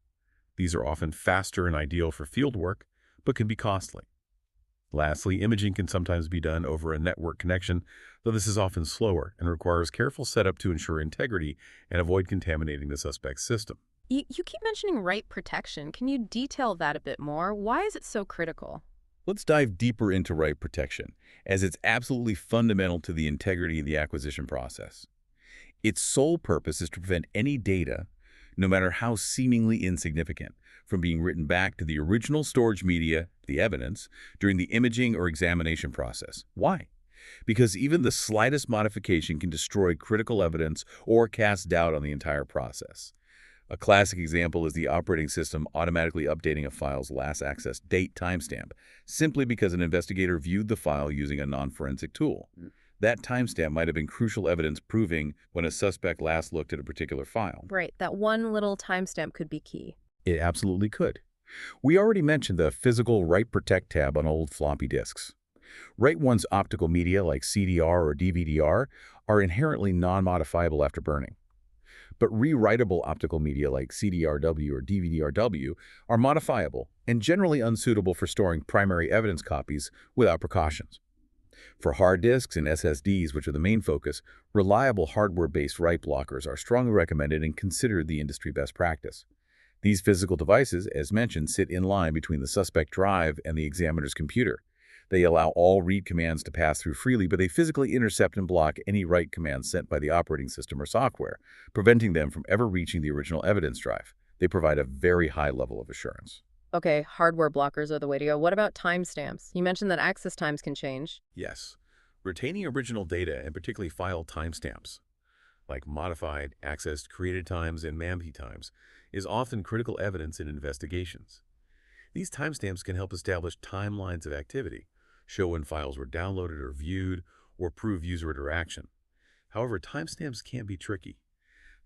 These are often faster and ideal for field work, but can be costly. Lastly, imaging can sometimes be done over a network connection, though this is often slower and requires careful setup to ensure integrity and avoid contaminating the suspect's system.
You keep mentioning write protection. Can you detail that a bit more? Why is it so critical?
Let's dive deeper into write protection, as it's absolutely fundamental to the integrity of the acquisition process. Its sole purpose is to prevent any data, no matter how seemingly insignificant, from being written back to the original storage media, the evidence, during the imaging or examination process. Why? Because even the slightest modification can destroy critical evidence or cast doubt on the entire process. A classic example is the operating system automatically updating a file's last access date timestamp, simply because an investigator viewed the file using a non-forensic tool. That timestamp might have been crucial evidence proving when a suspect last looked at a particular file.
Right, that one little timestamp could be key.
It absolutely could. We already mentioned the physical Write Protect tab on old floppy disks. Write one's optical media like CDR or DVD-R are inherently non-modifiable after burning. But rewritable optical media like CDRW or DVD-RW are modifiable and generally unsuitable for storing primary evidence copies without precautions. For hard disks and SSDs, which are the main focus, reliable hardware-based write blockers are strongly recommended and considered the industry best practice. These physical devices, as mentioned, sit in line between the suspect drive and the examiner's computer. They allow all read commands to pass through freely, but they physically intercept and block any write commands sent by the operating system or software, preventing them from ever reaching the original evidence drive. They provide a very high level of assurance.
Okay, hardware blockers are the way to go. What about timestamps? You mentioned that access times can change.
Yes, retaining original data and particularly file timestamps, like modified, accessed, created times, and MAMP times, is often critical evidence in investigations. These timestamps can help establish timelines of activity, show when files were downloaded or viewed, or prove user interaction. However, timestamps can be tricky.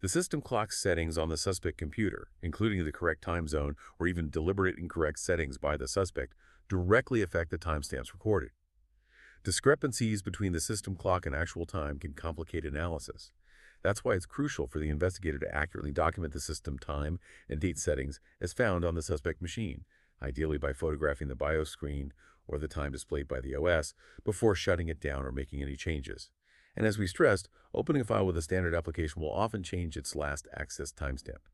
The system clock's settings on the suspect computer, including the correct time zone or even deliberate incorrect settings by the suspect, directly affect the timestamps recorded. Discrepancies between the system clock and actual time can complicate analysis. That's why it's crucial for the investigator to accurately document the system time and date settings as found on the suspect machine, ideally by photographing the BIOS screen or the time displayed by the OS before shutting it down or making any changes. And as we stressed, opening a file with a standard application will often change its last accessed timestamp.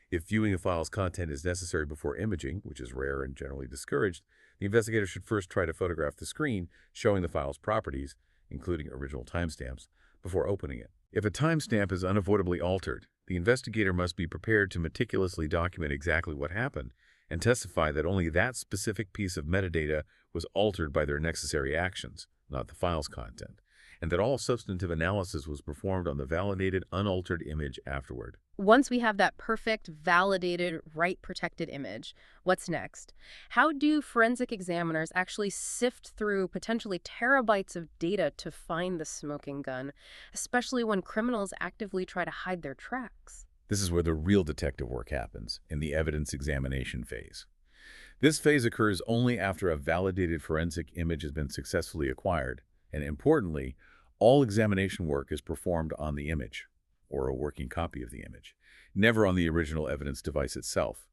If viewing a file's content is necessary before imaging, which is rare and generally discouraged, the investigator should first try to photograph the screen showing the file's properties, including original timestamps, before opening it. If a timestamp is unavoidably altered, the investigator must be prepared to meticulously document exactly what happened and testify that only that specific piece of metadata was altered by their necessary actions, not the file's content, and that all substantive analysis was performed on the validated, unaltered image afterward.
Once we have that perfect, validated, write-protected image, what's next? How do forensic examiners actually sift through potentially terabytes of data to find the smoking gun, especially when criminals actively try to hide their tracks?
This is where the real detective work happens, in the evidence examination phase. This phase occurs only after a validated forensic image has been successfully acquired, and importantly, all examination work is performed on the image, or a working copy of the image, never on the original evidence device itself.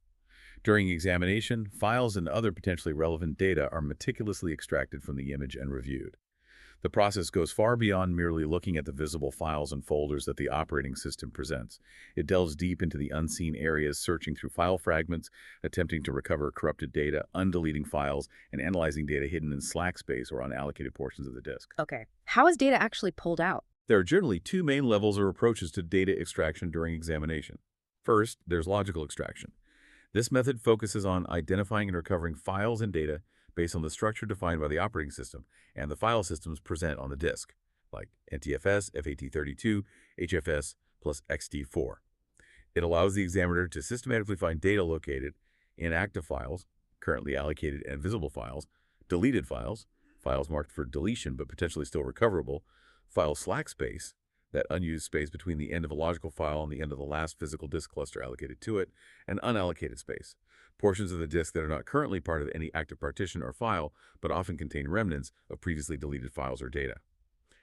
During examination, files and other potentially relevant data are meticulously extracted from the image and reviewed. The process goes far beyond merely looking at the visible files and folders that the operating system presents. It delves deep into the unseen areas, searching through file fragments, attempting to recover corrupted data, undeleting files, and analyzing data hidden in slack space or unallocated portions of the disk.
Okay. How is data actually pulled out?
There are generally two main levels or approaches to data extraction during examination. First, there's logical extraction. This method focuses on identifying and recovering files and data based on the structure defined by the operating system and the file systems present on the disk, like NTFS, FAT32, HFS, plus XT4. It allows the examiner to systematically find data located in active files, currently allocated and visible files, deleted files, files marked for deletion but potentially still recoverable, file slack space, that unused space between the end of a logical file and the end of the last physical disk cluster allocated to it, and unallocated space, portions of the disk that are not currently part of any active partition or file, but often contain remnants of previously deleted files or data.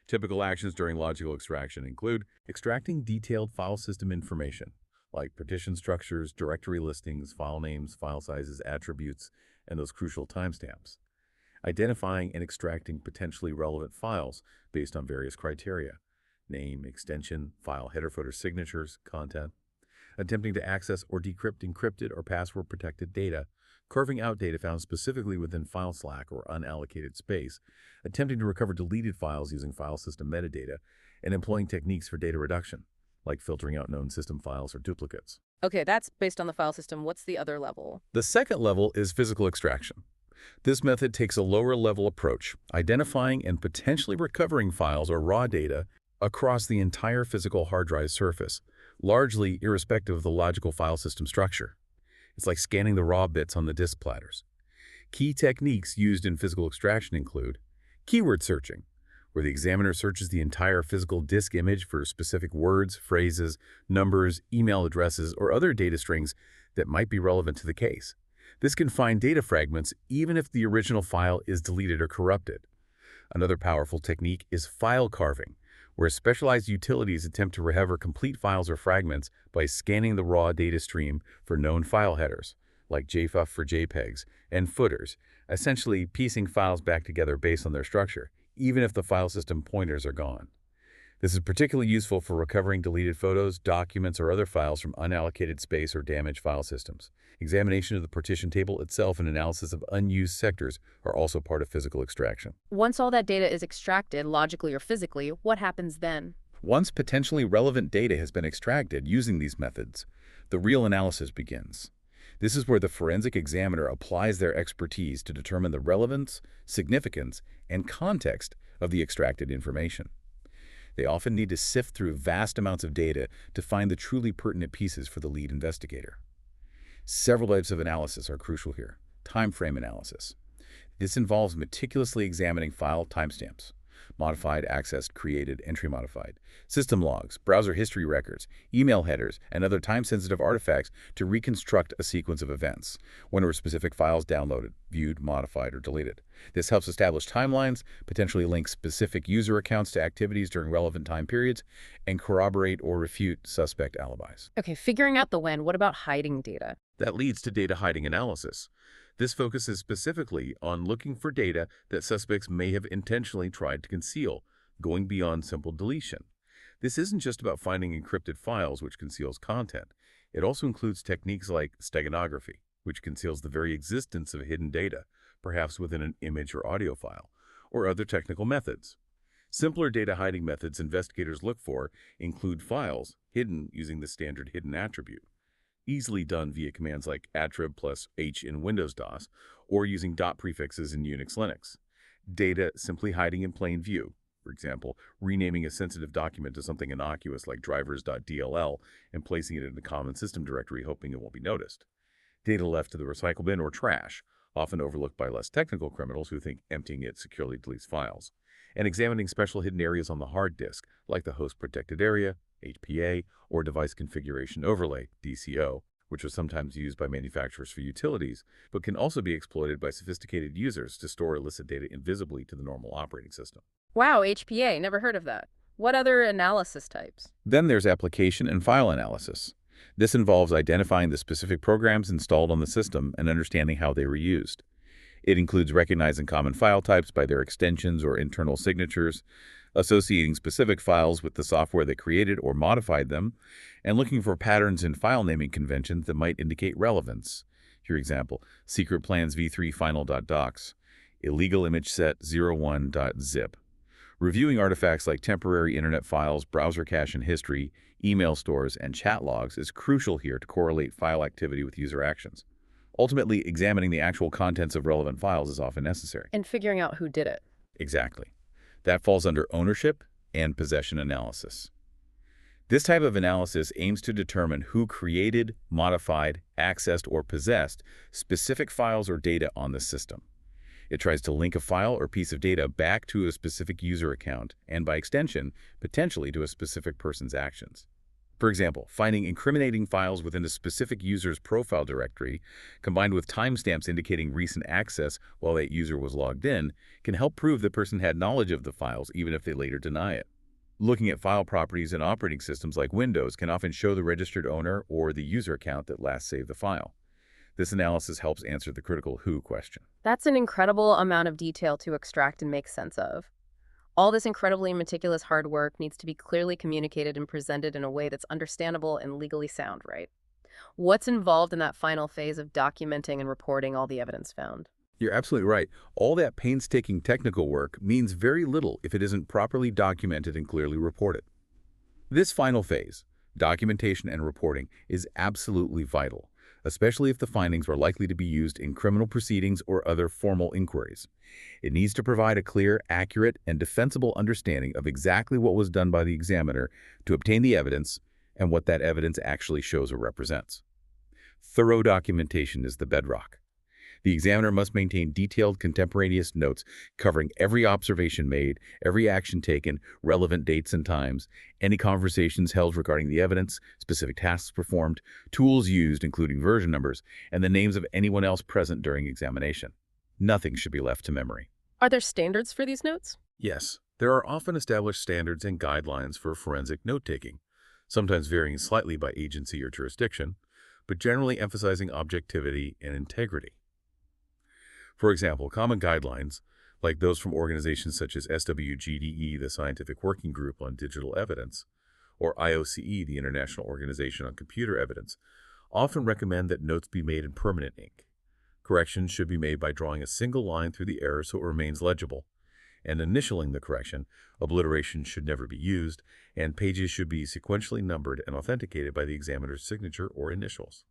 Typical actions during logical extraction include extracting detailed file system information, like partition structures, directory listings, file names, file sizes, attributes, and those crucial timestamps. Identifying and extracting potentially relevant files based on various criteria, name, extension, file header footer signatures, content. Attempting to access or decrypt encrypted or password-protected data, carving out data found specifically within file slack or unallocated space, attempting to recover deleted files using file system metadata, and employing techniques for data reduction, like filtering out known system files or duplicates.
Okay, that's based on the file system. What's the other level?
The second level is physical extraction. This method takes a lower-level approach, identifying and potentially recovering files or raw data across the entire physical hard drive surface, largely irrespective of the logical file system structure. It's like scanning the raw bits on the disk platters. Key techniques used in physical extraction include keyword searching,
where the examiner searches the entire physical disk image for specific words, phrases, numbers, email addresses, or other data strings that might be relevant to the case. This can find data fragments even if the original file is deleted or corrupted. Another powerful technique is file carving, where specialized utilities attempt to recover complete files or fragments by scanning the raw data stream for known file headers, like JFF for JPEGs, and footers, essentially piecing files back together based on their structure, even if the file system pointers are gone. This is particularly useful for recovering deleted photos, documents, or other files from unallocated space or damaged file systems. Examination of the partition table itself and analysis of unused sectors are also part of physical extraction.
Once all that data is extracted, logically or physically, what happens then?
Once potentially relevant data has been extracted using these methods, the real analysis begins. This is where the forensic examiner applies their expertise to determine the relevance, significance, and context of the extracted information. They often need to sift through vast amounts of data to find the truly pertinent pieces for the lead investigator. Several types of analysis are crucial here. Time frame analysis. This involves meticulously examining file timestamps, modified, accessed, created, entry modified, system logs, browser history records, email headers, and other time-sensitive artifacts to reconstruct a sequence of events. When were specific files downloaded, viewed, modified, or deleted? This helps establish timelines, potentially link specific user accounts to activities during relevant time periods, and corroborate or refute suspect alibis.
Okay, figuring out the when, what about hiding data?
That leads to data hiding analysis. This focuses specifically on looking for data that suspects may have intentionally tried to conceal, going beyond simple deletion. This isn't just about finding encrypted files, which conceals content. It also includes techniques like steganography, which conceals the very existence of hidden data, perhaps within an image or audio file, or other technical methods. Simpler data hiding methods investigators look for include files hidden using the standard hidden attribute, easily done via commands like attrib plus h in Windows DOS, or using dot prefixes in Unix Linux. Data simply hiding in plain view, for example, renaming a sensitive document to something innocuous like drivers.dll and placing it in a common system directory hoping it won't be noticed. Data left to the recycle bin or trash, often overlooked by less technical criminals who think emptying it securely deletes files. And examining special hidden areas on the hard disk, like the host protected area, HPA, or device configuration overlay, DCO, which are sometimes used by manufacturers for utilities, but can also be exploited by sophisticated users to store illicit data invisibly to the normal operating system.
Wow, HPA, never heard of that. What other analysis types?
Then there's application and file analysis. This involves identifying the specific programs installed on the system and understanding how they were used. It includes recognizing common file types by their extensions or internal signatures, associating specific files with the software that created or modified them, and looking for patterns in file naming conventions that might indicate relevance. For example, secret plans v3 final.docs, illegal image set 01.zip. Reviewing artifacts like temporary internet files, browser cache and history, email stores, and chat logs is crucial here to correlate file activity with user actions. Ultimately, examining the actual contents of relevant files is often necessary.
And figuring out who did it.
Exactly. That falls under ownership and possession analysis. This type of analysis aims to determine who created, modified, accessed, or possessed specific files or data on the system. It tries to link a file or piece of data back to a specific user account and, by extension, potentially to a specific person's actions. For example, finding incriminating files within a specific user's profile directory, combined with timestamps indicating recent access while that user was logged in, can help prove the person had knowledge of the files even if they later deny it. Looking at file properties in operating systems like Windows can often show the registered owner or the user account that last saved the file. This analysis helps answer the critical who question.
That's an incredible amount of detail to extract and make sense of. All this incredibly meticulous hard work needs to be clearly communicated and presented in a way that's understandable and legally sound, right? What's involved in that final phase of documenting and reporting all the evidence found?
You're absolutely right. All that painstaking technical work means very little if it isn't properly documented and clearly reported. This final phase, documentation and reporting, is absolutely vital, especially if the findings are likely to be used in criminal proceedings or other formal inquiries. It needs to provide a clear, accurate, and defensible understanding of exactly what was done by the examiner to obtain the evidence and what that evidence actually shows or represents. Thorough documentation is the bedrock. The examiner must maintain detailed contemporaneous notes covering every observation made, every action taken, relevant dates and times, any conversations held regarding the evidence, specific tasks performed, tools used including version numbers, and the names of anyone else present during examination. Nothing should be left to memory.
Are there standards for these notes?
Yes, there are often established standards and guidelines for forensic note-taking, sometimes varying slightly by agency or jurisdiction, but generally emphasizing objectivity and integrity. For example, common guidelines, like those from organizations such as SWGDE, the Scientific Working Group on Digital Evidence, or IOCE, the International Organization on Computer Evidence, often recommend that notes be made in permanent ink. Corrections should be made by drawing a single line through the error so it remains legible, and initialing the correction. Obliteration should never be used, and pages should be sequentially numbered and authenticated by the examiner's signature or initials.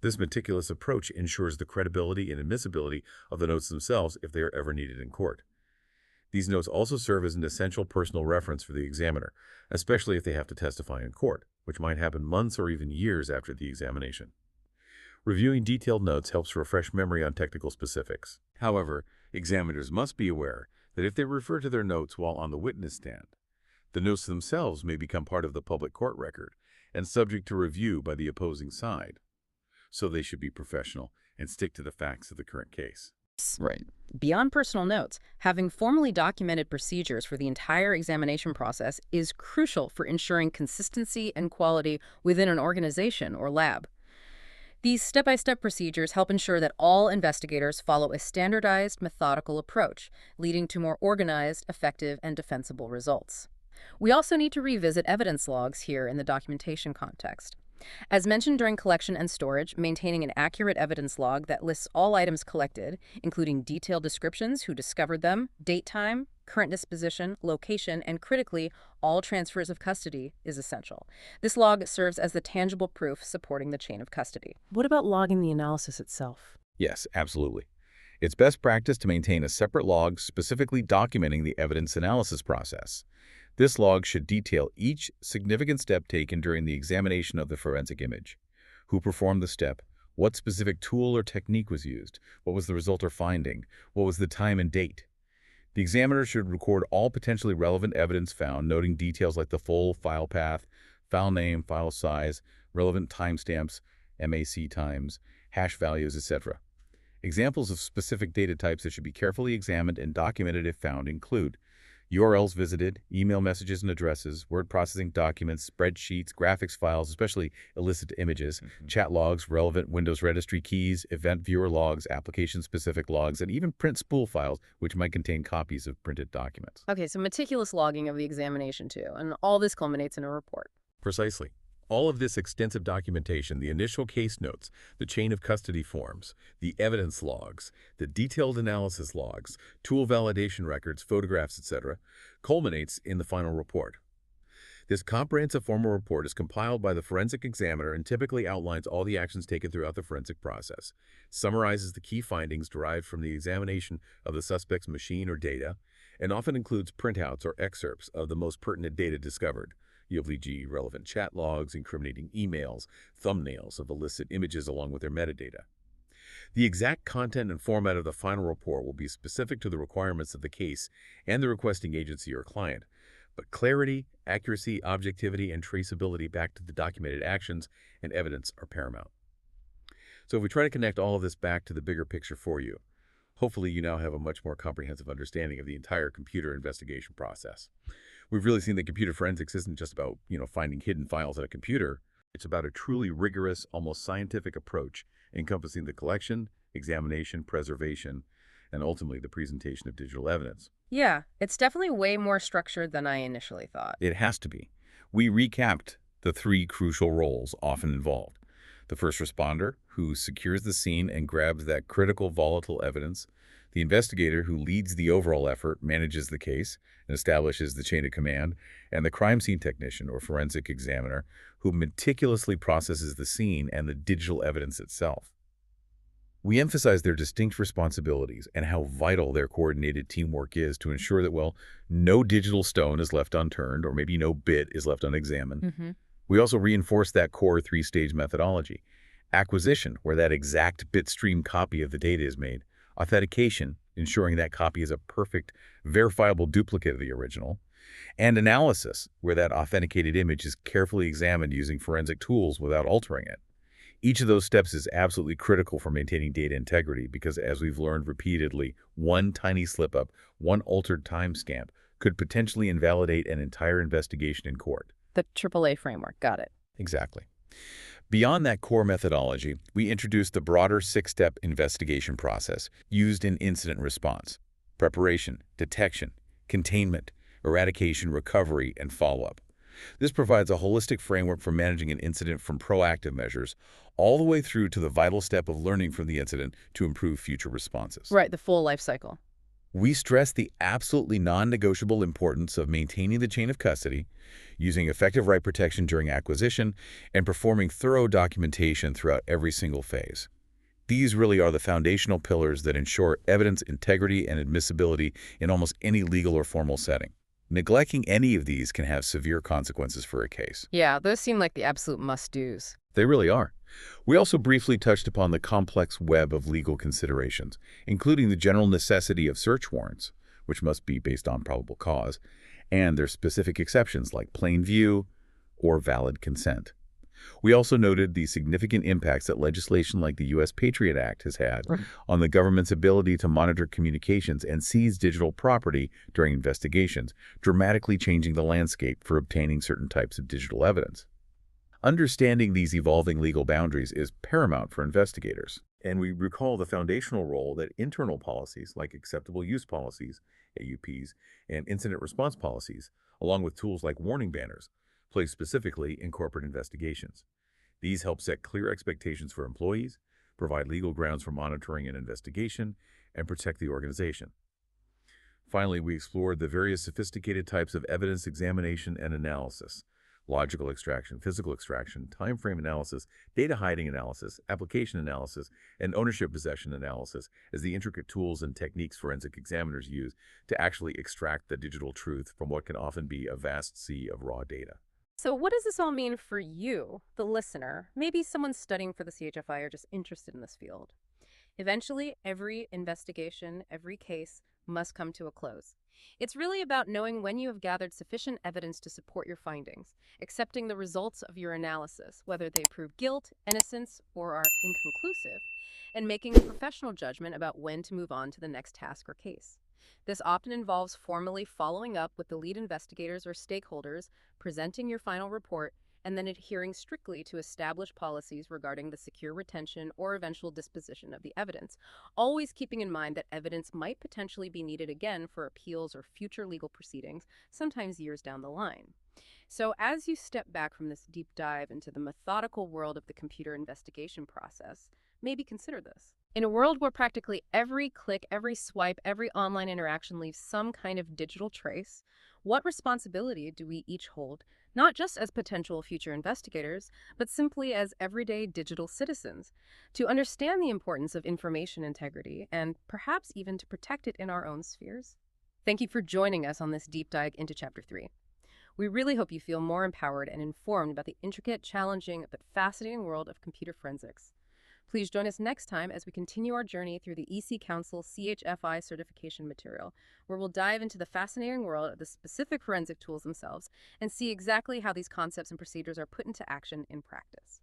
This meticulous approach ensures the credibility and admissibility of the notes themselves if they are ever needed in court. These notes also serve as an essential personal reference for the examiner, especially if they have to testify in court, which might happen months or even years after the examination. Reviewing detailed notes helps refresh memory on technical specifics. However, examiners must be aware that if they refer to their notes while on the witness stand, the notes themselves may become part of the public court record and subject to review by the opposing side. So they should be professional and stick to the facts of the current case.
Right.
Beyond personal notes, having formally documented procedures for the entire examination process is crucial for ensuring consistency and quality within an organization or lab. These step-by-step procedures help ensure that all investigators follow a standardized, methodical approach, leading to more organized, effective, and defensible results. We also need to revisit evidence logs here in the documentation context. As mentioned during collection and storage, maintaining an accurate evidence log that lists all items collected, including detailed descriptions, who discovered them, date, time, current disposition, location, and critically, all transfers of custody, is essential. This log serves as the tangible proof supporting the chain of custody.
What about logging the analysis itself?
Yes, absolutely. It's best practice to maintain a separate log specifically documenting the evidence analysis process. This log should detail each significant step taken during the examination of the forensic image. Who performed the step, what specific tool or technique was used, what was the result or finding, what was the time and date. The examiner should record all potentially relevant evidence found, noting details like the full file path, file name, file size, relevant timestamps, MAC times, hash values, etc. Examples of specific data types that should be carefully examined and documented if found include URLs visited, email messages and addresses, word processing documents, spreadsheets, graphics files, especially illicit images, chat logs, relevant Windows registry keys, event viewer logs, application-specific logs, and even print spool files, which might contain copies of printed documents.
Okay, so meticulous logging of the examination too, and all this culminates in a report.
Precisely. All of this extensive documentation, the initial case notes, the chain of custody forms, the evidence logs, the detailed analysis logs, tool validation records, photographs, etc., culminates in the final report. This comprehensive formal report is compiled by the forensic examiner and typically outlines all the actions taken throughout the forensic process, summarizes the key findings derived from the examination of the suspect's machine or data, and often includes printouts or excerpts of the most pertinent data discovered, e.g. relevant chat logs, incriminating emails, thumbnails of illicit images along with their metadata. The exact content and format of the final report will be specific to the requirements of the case and the requesting agency or client, but clarity, accuracy, objectivity, and traceability back to the documented actions and evidence are paramount. So if we try to connect all of this back to the bigger picture for you, hopefully you now have a much more comprehensive understanding of the entire computer investigation process. We've really seen that computer forensics isn't just about, finding hidden files in a computer. It's about a truly rigorous, almost scientific approach encompassing the collection, examination, preservation, and ultimately the presentation of digital evidence.
Yeah, it's definitely way more structured than I initially thought.
It has to be. We recapped the three crucial roles often involved. The first responder, who secures the scene and grabs that critical volatile evidence. The investigator, who leads the overall effort, manages the case, and establishes the chain of command. And the crime scene technician, or forensic examiner, who meticulously processes the scene and the digital evidence itself. We emphasize their distinct responsibilities and how vital their coordinated teamwork is to ensure that, no digital stone is left unturned, or maybe no bit is left unexamined. We also reinforce that core three-stage methodology: Acquisition, where that exact bitstream copy of the data is made. Authentication, ensuring that copy is a perfect, verifiable duplicate of the original. And analysis, where that authenticated image is carefully examined using forensic tools without altering it. Each of those steps is absolutely critical for maintaining data integrity because, as we've learned repeatedly, one tiny slip-up, one altered timestamp, could potentially invalidate an entire investigation in court.
The AAA framework, got it.
Exactly. Beyond that core methodology, we introduced the broader six-step investigation process used in incident response: preparation, detection, containment, eradication, recovery, and follow-up. This provides a holistic framework for managing an incident, from proactive measures all the way through to the vital step of learning from the incident to improve future responses.
Right, the full life cycle.
We stress the absolutely non-negotiable importance of maintaining the chain of custody, using effective right protection during acquisition, and performing thorough documentation throughout every single phase. These really are the foundational pillars that ensure evidence integrity and admissibility in almost any legal or formal setting. Neglecting any of these can have severe consequences for a case.
Yeah, those seem like the absolute must-dos.
They really are. We also briefly touched upon the complex web of legal considerations, including the general necessity of search warrants, which must be based on probable cause, and their specific exceptions like plain view or valid consent. We also noted the significant impacts that legislation like the U.S. Patriot Act has had on the government's ability to monitor communications and seize digital property during investigations, dramatically changing the landscape for obtaining certain types of digital evidence. Understanding these evolving legal boundaries is paramount for investigators. And we recall the foundational role that internal policies like acceptable use policies, AUPs, and incident response policies, along with tools like warning banners, play specifically in corporate investigations. These help set clear expectations for employees, provide legal grounds for monitoring an investigation, and protect the organization. Finally, we explored the various sophisticated types of evidence examination and analysis: logical extraction, physical extraction, time frame analysis, data hiding analysis, application analysis, and ownership possession analysis as the intricate tools and techniques forensic examiners use to actually extract the digital truth from what can often be a vast sea of raw data.
So what does this all mean for you, the listener? Maybe someone studying for the CHFI or just interested in this field. Eventually, every investigation, every case must come to a close. It's really about knowing when you have gathered sufficient evidence to support your findings, accepting the results of your analysis, whether they prove guilt, innocence, or are inconclusive, and making a professional judgment about when to move on to the next task or case. This often involves formally following up with the lead investigators or stakeholders, presenting your final report, and then adhering strictly to established policies regarding the secure retention or eventual disposition of the evidence, always keeping in mind that evidence might potentially be needed again for appeals or future legal proceedings, sometimes years down the line. So as you step back from this deep dive into the methodical world of the computer investigation process, maybe consider this. In a world where practically every click, every swipe, every online interaction leaves some kind of digital trace, what responsibility do we each hold, not just as potential future investigators, but simply as everyday digital citizens, to understand the importance of information integrity and perhaps even to protect it in our own spheres? Thank you for joining us on this deep dive into Chapter 3. We really hope you feel more empowered and informed about the intricate, challenging, but fascinating world of computer forensics. Please join us next time as we continue our journey through the EC Council CHFI certification material, where we'll dive into the fascinating world of the specific forensic tools themselves and see exactly how these concepts and procedures are put into action in practice.